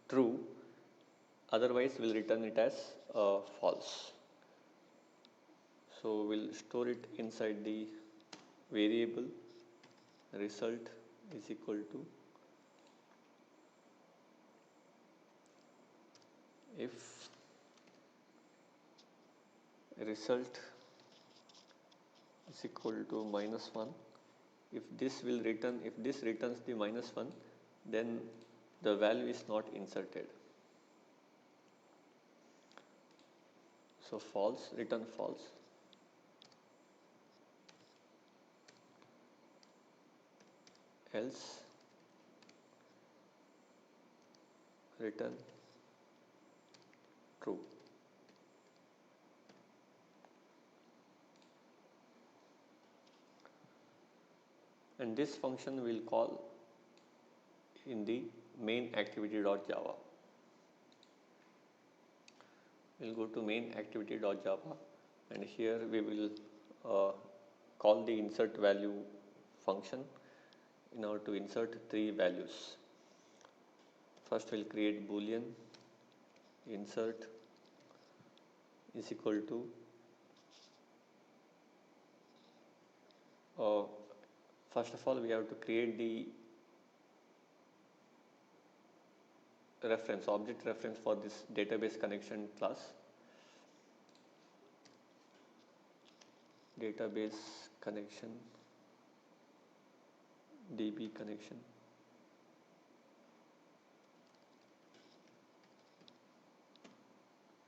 true, otherwise we'll return it as false. So we'll store it inside the variable result is equal to if result is equal to -1. If this returns the -1, then the value is not inserted. So false, return false. Else return true. And this function will call in the main activity.java. We'll go to main activity.java, and here we will call the insert value function in order to insert three values. First we'll create boolean insert is equal to first of all we have to create the reference, object reference for this database connection class. Database connection, DB connection,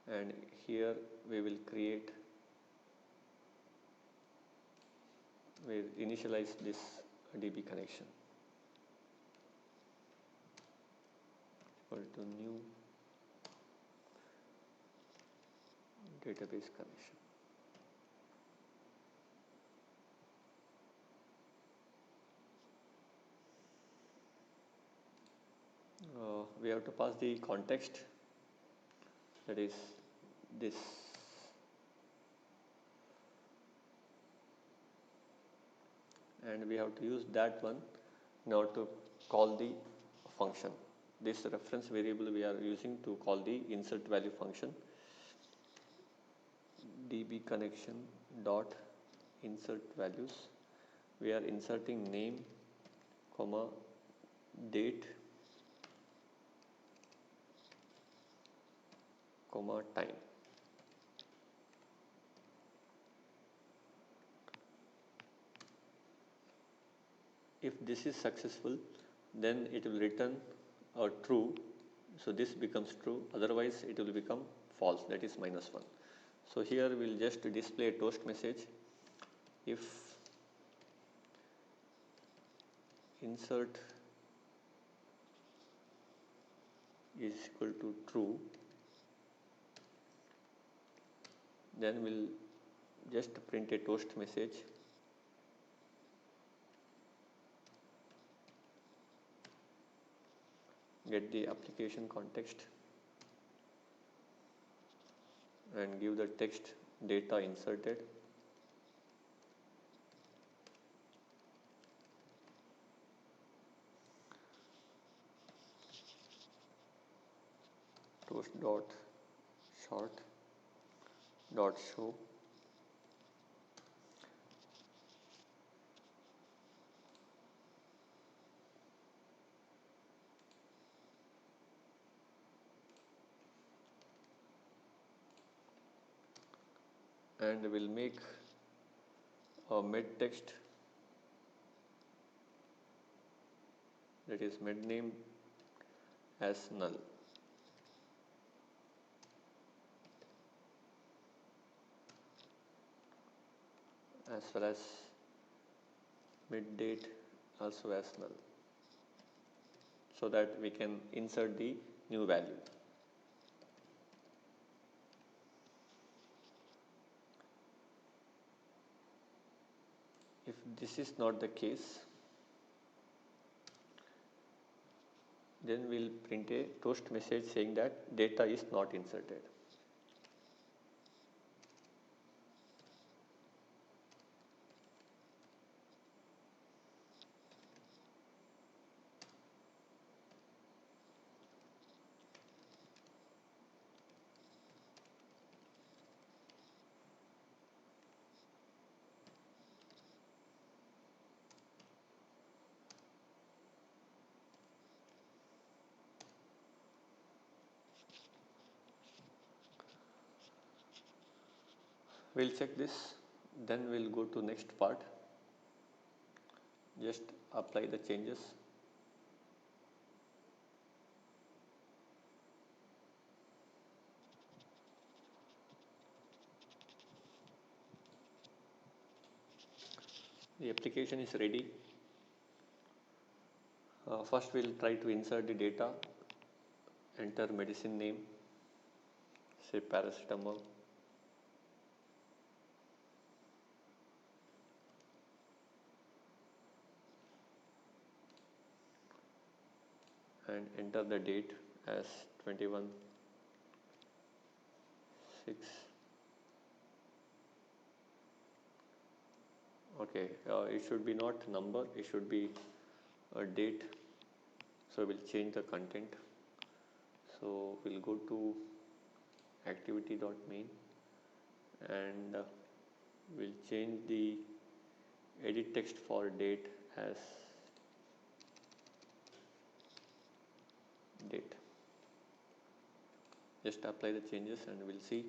and here we will initialize this DB connection equal to new database connection. We have to pass the context, that is this, and we have to use that one in order to call the function. This reference variable we are using to call the insert value function. DB connection dot insert values. We are inserting name, comma, date, comma, time. If this is successful, then it will return true. So this becomes true, otherwise it will become false, that is -1. So here we'll just display a toast message. If insert is equal to true, then we'll just print a toast message. Get the application context and give the text data inserted. Toast dot short dot show and we'll make a med text, that is med name as null. as well as mid date also as null, so that we can insert the new value. If this is not the case, then we'll print a toast message saying that data is not inserted. We'll check this, then we'll go to next part. Just apply the changes. The application is ready. First we'll try to insert the data, enter medicine name, say paracetamol, and enter the date as 21/6. Okay, it should be not number, it should be a date. So we'll change the content. So we'll go to activity.main and we'll change the edit text for date as date. Just apply the changes and we'll see.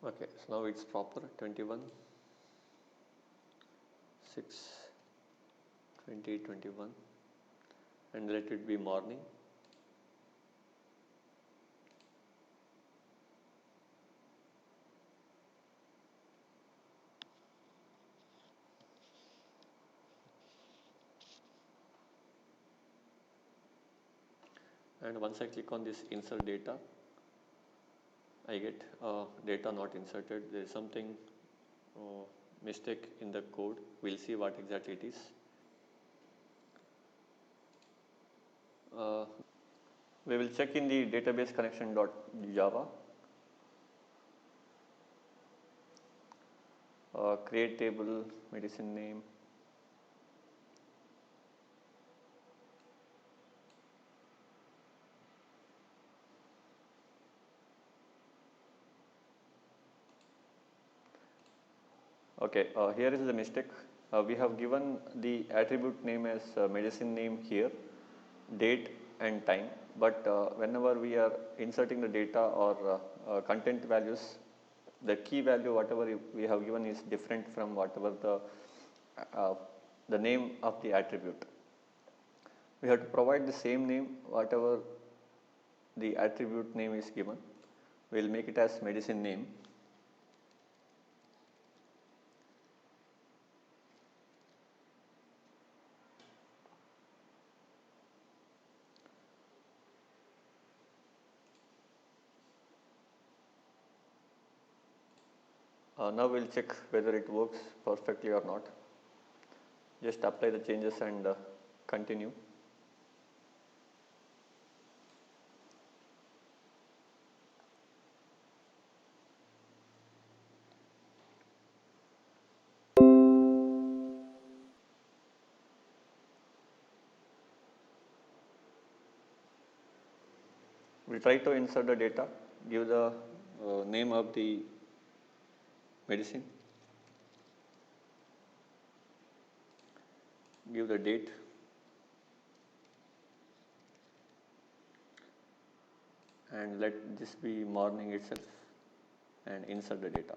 Okay, so now it's proper 21/6/2021 and let it be morning. And once I click on this insert data, I get data not inserted. There is something mistake in the code. We'll see what exactly it is. We will check in the database connection.java. Create table, medicine name. Okay, here is the mistake. We have given the attribute name as medicine name here, date and time, but whenever we are inserting the data or content values, the key value whatever we have given is different from whatever the name of the attribute. We have to provide the same name whatever the attribute name is given. We'll make it as medicine name. Now we'll check whether it works perfectly or not. Just apply the changes and continue. We try to insert the data, give the name of the medicine, give the date, and let this be morning itself and insert the data.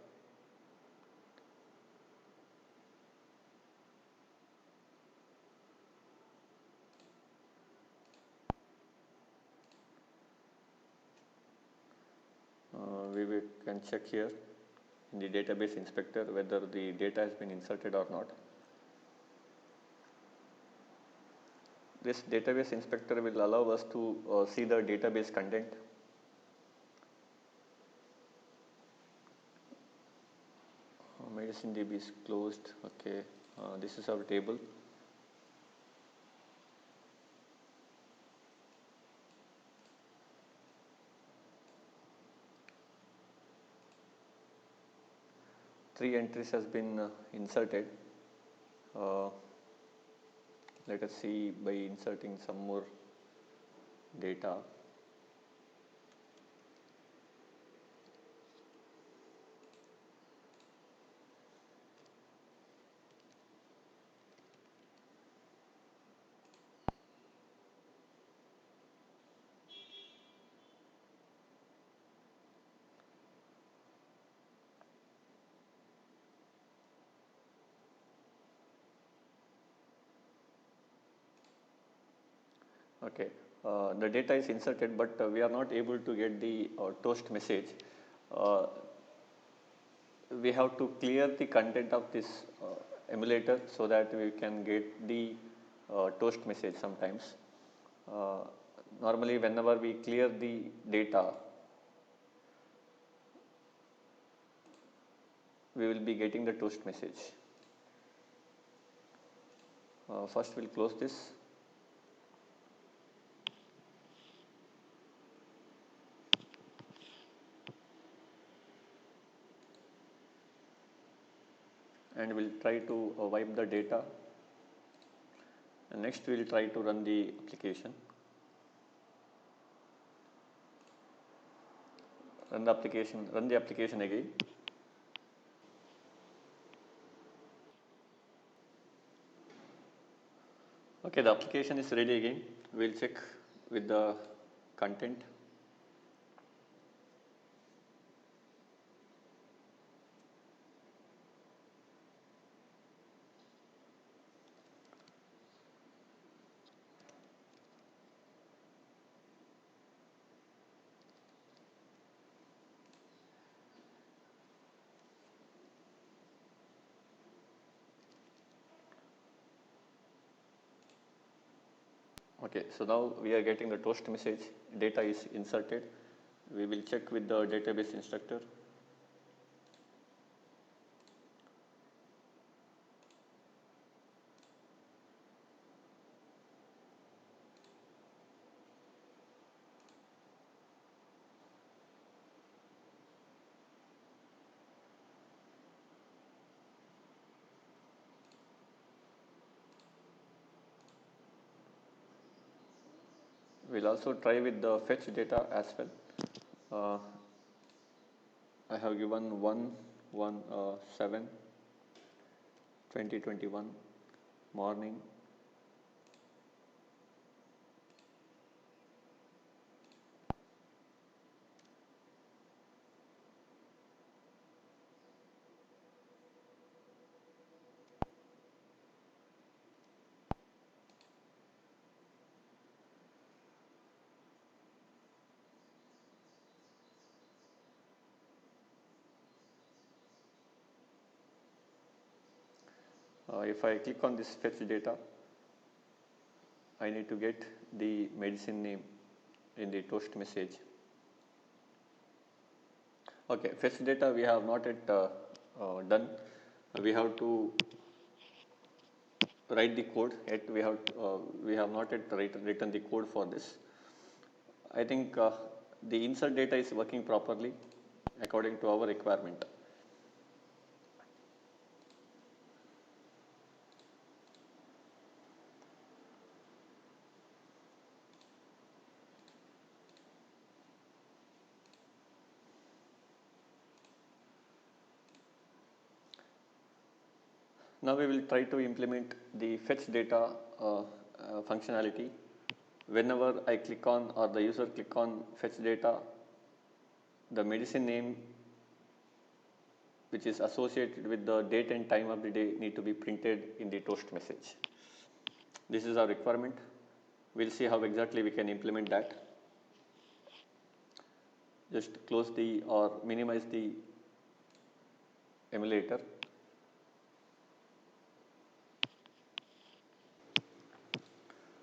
We can check here in the database inspector whether the data has been inserted or not. This database inspector will allow us to see the database content. Medicine DB is closed. Okay, this is our table. Three entries has been inserted. Let us see by inserting some more data. Okay, the data is inserted, but we are not able to get the toast message. We have to clear the content of this emulator so that we can get the toast message sometimes. Normally, whenever we clear the data, we will be getting the toast message. First, we'll close this. And we'll try to wipe the data. And next, we'll try to run the application. Run the application again. Okay, the application is ready again. We'll check with the content. Okay, so now we are getting the toast message. Data is inserted. We will check with the database instructor. We'll also try with the fetch data as well. I have given 1/1/7/2021 morning. If I click on this fetch data, I need to get the medicine name in the toast message. Okay, fetch data we have not yet done. We have to write the code. Yet we have not yet written the code for this. I think the insert data is working properly according to our requirement. Now we will try to implement the fetch data functionality. whenever I click on or the user click on fetch data, the medicine name which is associated with the date and time of the day need to be printed in the toast message. This is our requirement. We'll see how exactly we can implement that. Just close the or minimize the emulator.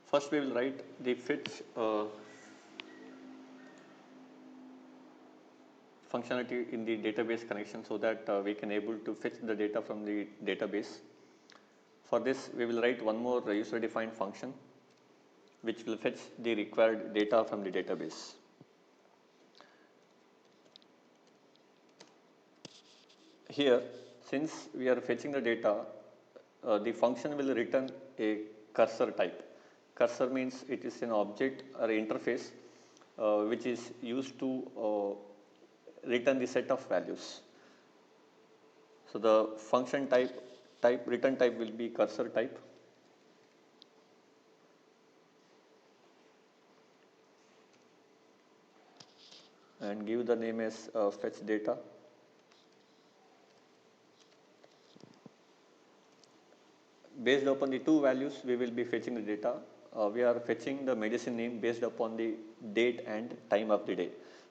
First we will write the fetch functionality in the database connection so that we can able to fetch the data from the database. For this we will write one more user defined function which will fetch the required data from the database. Here, since we are fetching the data, the function will return a cursor type. Cursor means it is an object or interface which is used to return the set of values. So the function return type will be cursor type. And give the name as fetch data. Based upon the two values, we will be fetching the data. We are fetching the medicine name based upon the date and time of the day.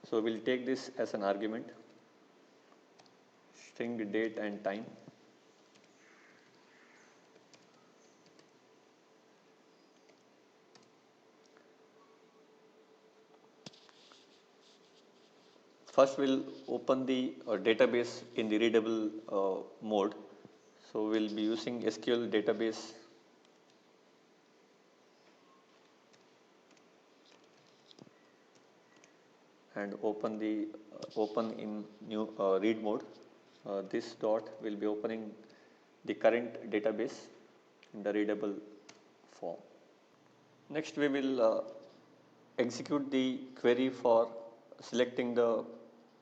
So we'll take this as an argument, string date and time. First we'll open the database in the readable mode. So we'll be using SQL database and open in new read mode. This dot will be opening the current database in the readable form. Next we will execute the query for selecting the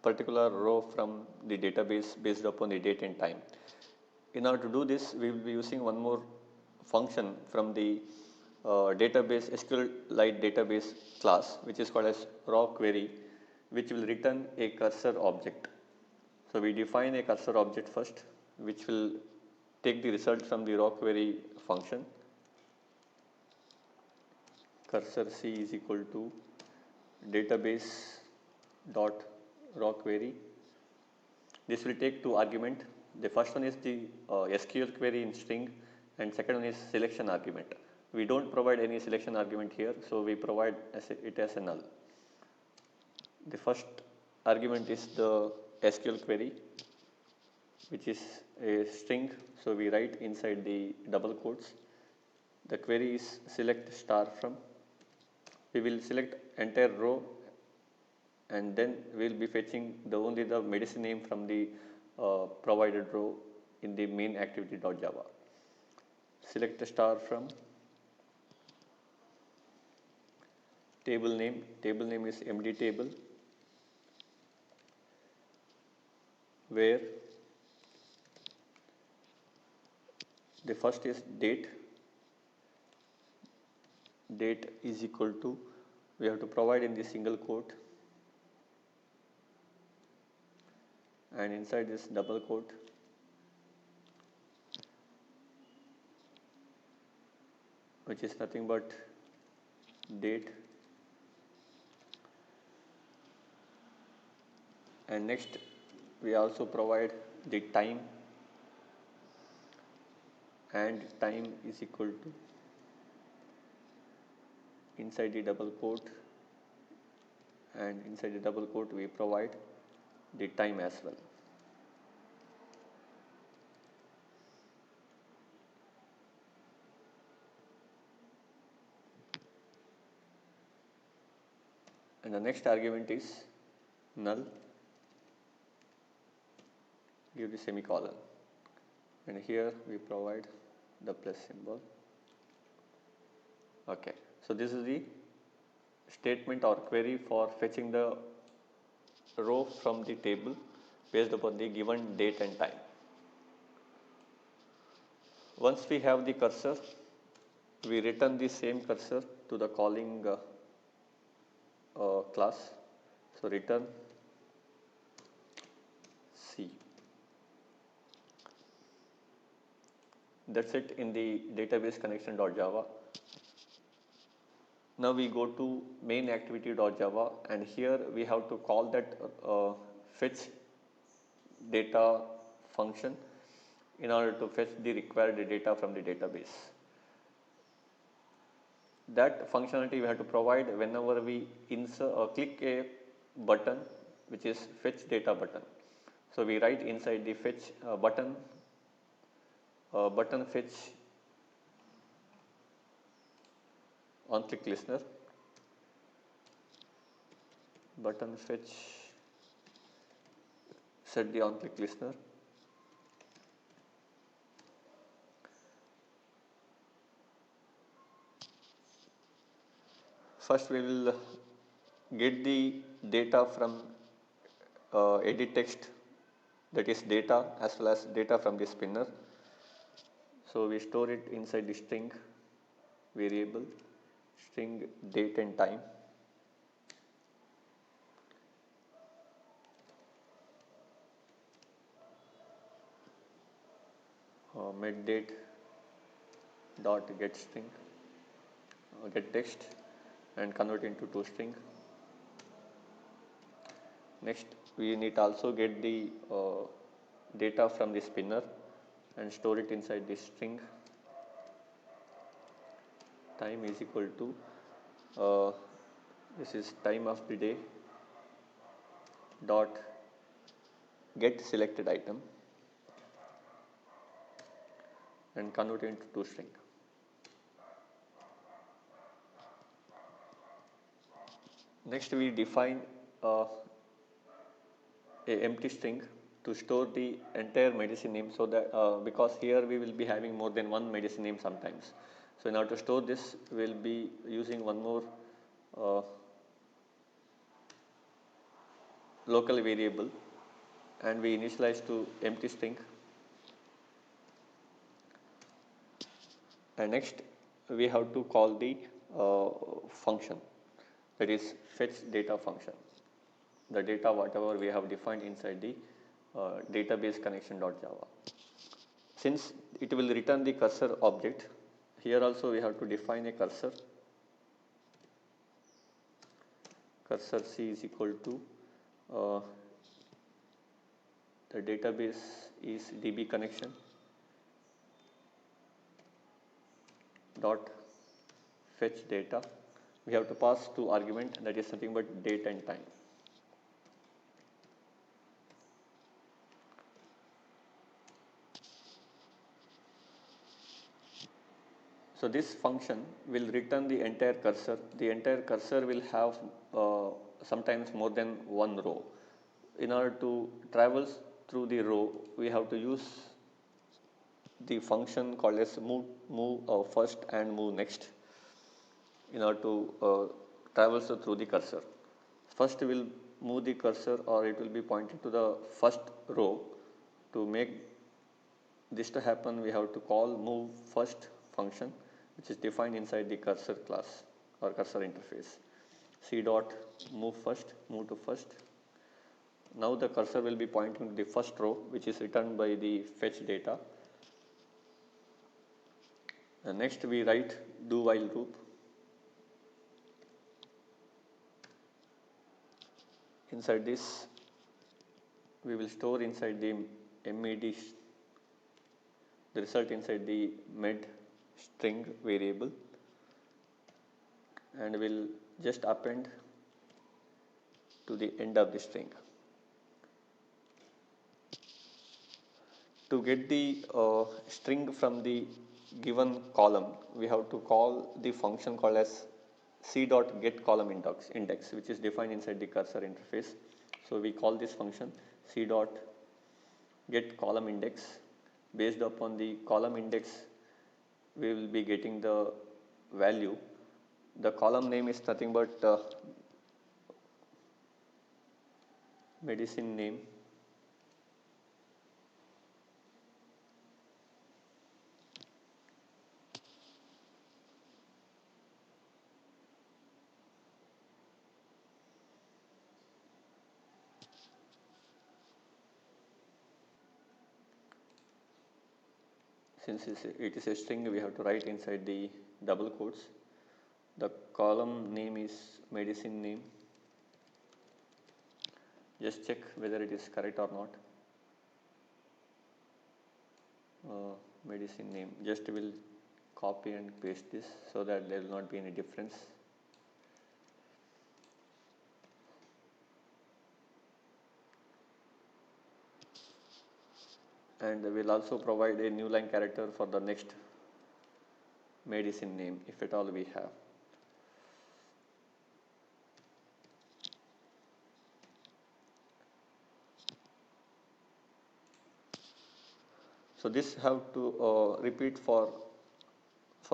particular row from the database based upon the date and time. In order to do this, we will be using one more function from the database SQLite database class, which is called as raw query, which will return a cursor object. So we define a cursor object first, which will take the result from the raw query function. Cursor C is equal to database dot raw query. This will take two arguments. The first one is the SQL query in string, and second one is selection argument. We don't provide any selection argument here, so we provide it as a null. The first argument is the SQL query, which is a string, so we write inside the double quotes. The query is select star from. We will select entire row, and then we will be fetching only the medicine name from the provided row in the main activity.java. Select star from table name is MD table, where the first is date is equal to, we have to provide in the single quote, and inside this double quote which is nothing but date, and next we also provide the time, and time is equal to, inside the double quote, and inside the double quote we provide the time as well. And the next argument is null, give the semicolon, and here we provide the plus symbol. Okay, so this is the statement or query for fetching the row from the table based upon the given date and time. Once we have the cursor, we return the same cursor to the calling class. So return C. That's it in the database connection.java. Now we go to main activity.java, and here we have to call that fetch data function in order to fetch the required data from the database. That functionality we have to provide whenever we click a button which is fetch data button. So we write inside the fetch button fetch on click listener, button fetch set the on click listener. First we will get the data from edit text, that is data, as well as data from the spinner. So we store it inside the string variable, string date and time. Met date dot get string, get text, and convert into toString. Next we need also get the data from the spinner and store it inside this string. Time is equal to this is time of the day dot get selected item and convert it into toString. Next we define a empty string to store the entire medicine name, so that because here we will be having more than one medicine name sometimes. So in order to store this, we will be using one more local variable, and we initialize to empty string. And next we have to call the function, that is fetch data function, the data whatever we have defined inside the database connection.java. Since it will return the cursor object, here also we have to define a cursor. Cursor C is equal to the database is db connection dot fetch data. We have to pass two argument, that is nothing but date and time. So this function will return the entire cursor. The entire cursor will have sometimes more than one row. In order to travel through the row, we have to use the function called as move first and move next in order to traverse through the cursor. First we will move the cursor, or it will be pointed to the first row. To make this to happen, we have to call move first function, which is defined inside the cursor class or cursor interface. C dot move first, move to first. Now the cursor will be pointing to the first row, which is returned by the fetch data. And next we write do while loop. Inside this, we will store inside the med, the result inside the med string variable, and will just append to the end of the string. To get the string from the given column, we have to call the function called as c.getColumnIndex, which is defined inside the cursor interface. So we call this function c.getColumnIndex. Based upon the column index, we will be getting the value. The column name is nothing but medicine name Since it is a string, we have to write inside the double quotes. The column name is medicine name. Just check whether it is correct or not. Medicine name. Just will copy and paste this so that there will not be any difference. And we'll also provide a new line character for the next medicine name, if at all we have. So this have to repeat for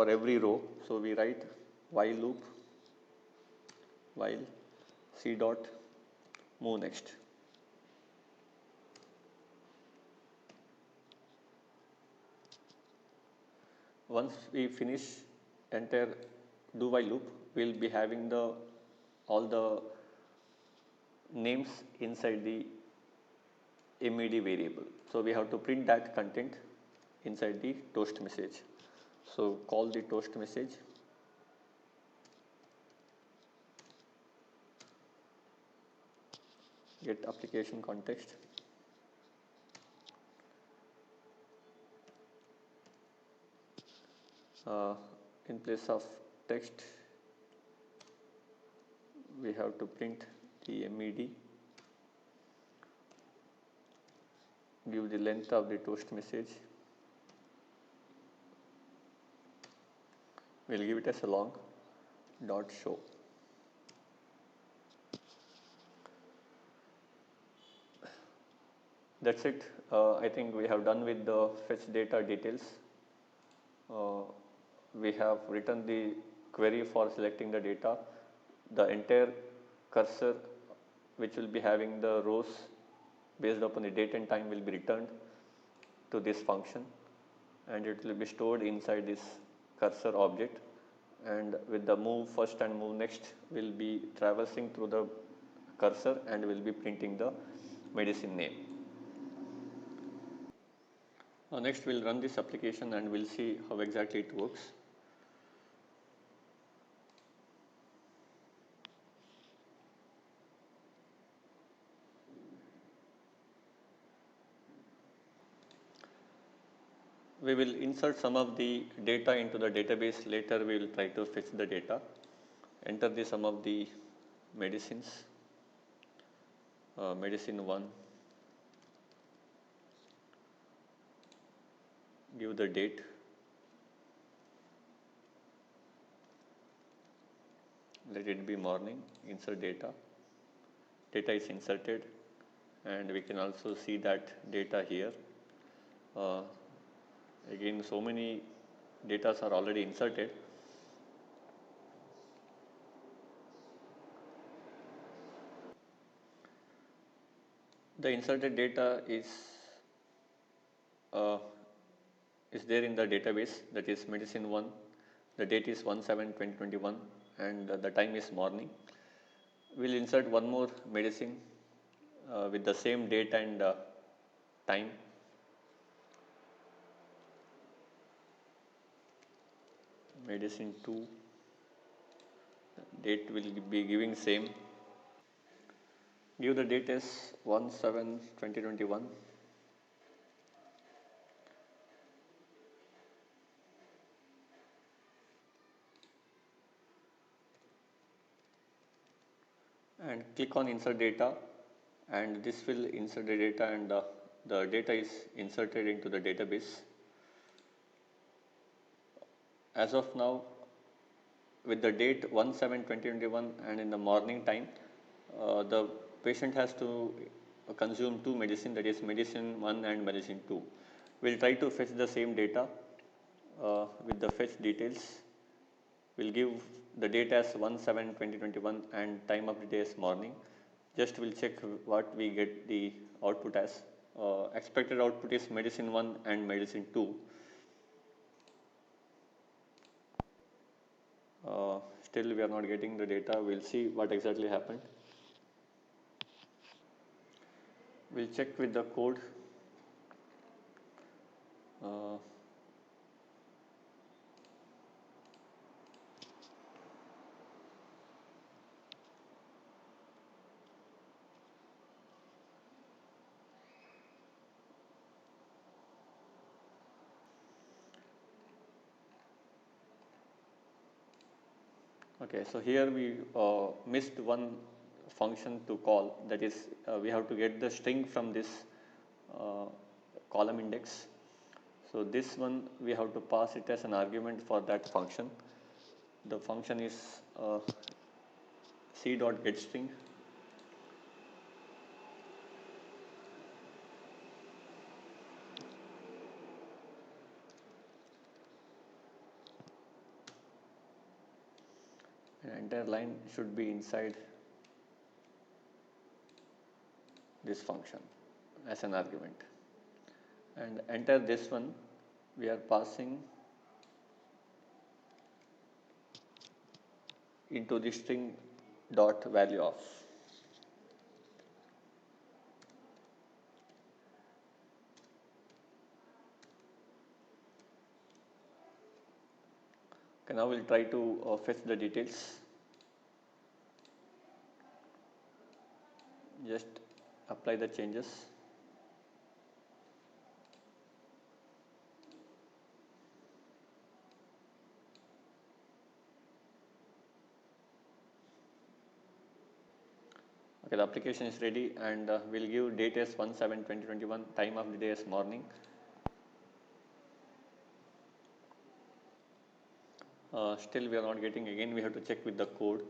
every row. So we write while loop, while c dot move next. Once we finish entire do while loop, we'll be having all the names inside the MED variable. So we have to print that content inside the toast message. So call the toast message. Get application context. In place of text, we have to print the MED. Give the length of the toast message. We'll give it as a long dot show. That's it. I think we have done with the fetch data details. We have written the query for selecting the data. The entire cursor, which will be having the rows based upon the date and time, will be returned to this function, and it will be stored inside this cursor object. And with the move first and move next, will be traversing through the cursor and will be printing the medicine name. Next, we'll run this application and we'll see how exactly it works. We will insert some of the data into the database. Later we will try to fetch the data. Enter the some of the medicines. Medicine 1. Give the date. Let it be morning. Insert data. Data is inserted, and we can also see that data here. Again, so many data are already inserted. The inserted data is there in the database, that is medicine 1. The date is 1/7/2021 and the time is morning. We'll insert one more medicine with the same date and time. Medicine 2, date will be giving same. Give the date as 1/7/2021. And click on insert data, and this will insert the data, and the data is inserted into the database. As of now, with the date 1/7/2021 and in the morning time, the patient has to consume two medicine, that is medicine 1 and medicine 2. We'll try to fetch the same data with the fetch details. We'll give the date as 1/7/2021 and time of the day as morning. Just we'll check what we get the output as. Expected output is medicine 1 and medicine 2. Still we are not getting the data. We'll see what exactly happened. We'll check with the code. Okay, so here we missed one function to call, that is we have to get the string from this uh, column index. So this one we have to pass it as an argument for that function. The function is c.getString. An entire line should be inside this function as an argument, and enter this one we are passing into the string dot value of. Okay, now we'll try to fetch the details. Just apply the changes. Okay, the application is ready, and we'll give date as 1/7/2021, time of the day as morning. Still we are not getting, again we have to check with the code.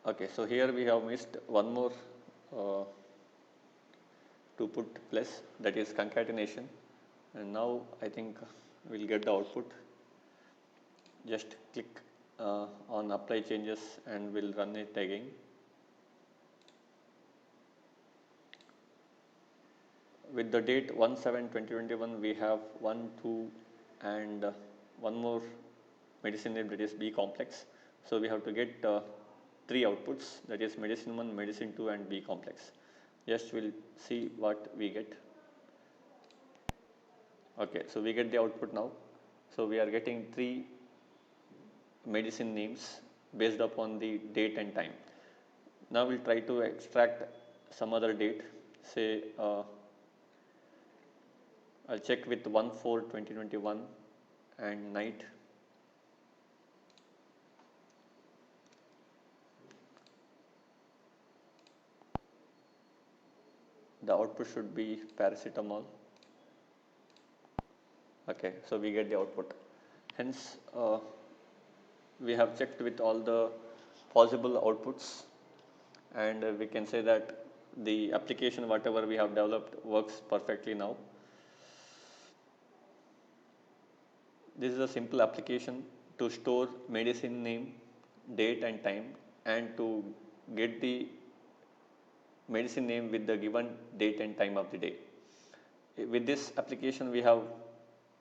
Okay, so here we have missed one more uh, to put plus, that is concatenation, and now I think we'll get the output. Just click on apply changes and we'll run it again. With the date 1/7/2021, we have 1, 2, and one more medicine name, that is B complex. So we have to get three outputs, that is medicine 1, medicine 2, and B complex. Just we'll see what we get. Okay, so we get the output now. So we are getting three medicine names based upon the date and time. Now we'll try to extract some other date, say I'll check with 1/4/2021 and night. The output should be paracetamol. Okay, so we get the output. Hence, we have checked with all the possible outputs, and we can say that the application whatever we have developed works perfectly now. This is a simple application to store medicine name, date and time, and to get the medicine name with the given date and time of the day. With this application we have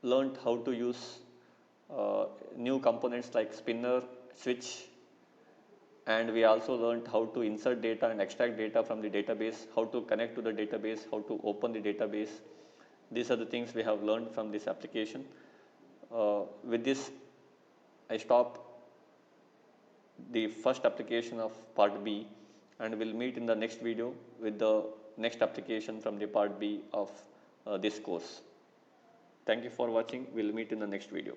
learned how to use new components like spinner, switch, and we also learned how to insert data and extract data from the database, how to connect to the database, how to open the database. These are the things we have learned from this application. With this, I stop the first application of part B, and we'll meet in the next video with the next application from the part B of this course. Thank you for watching. We'll meet in the next video.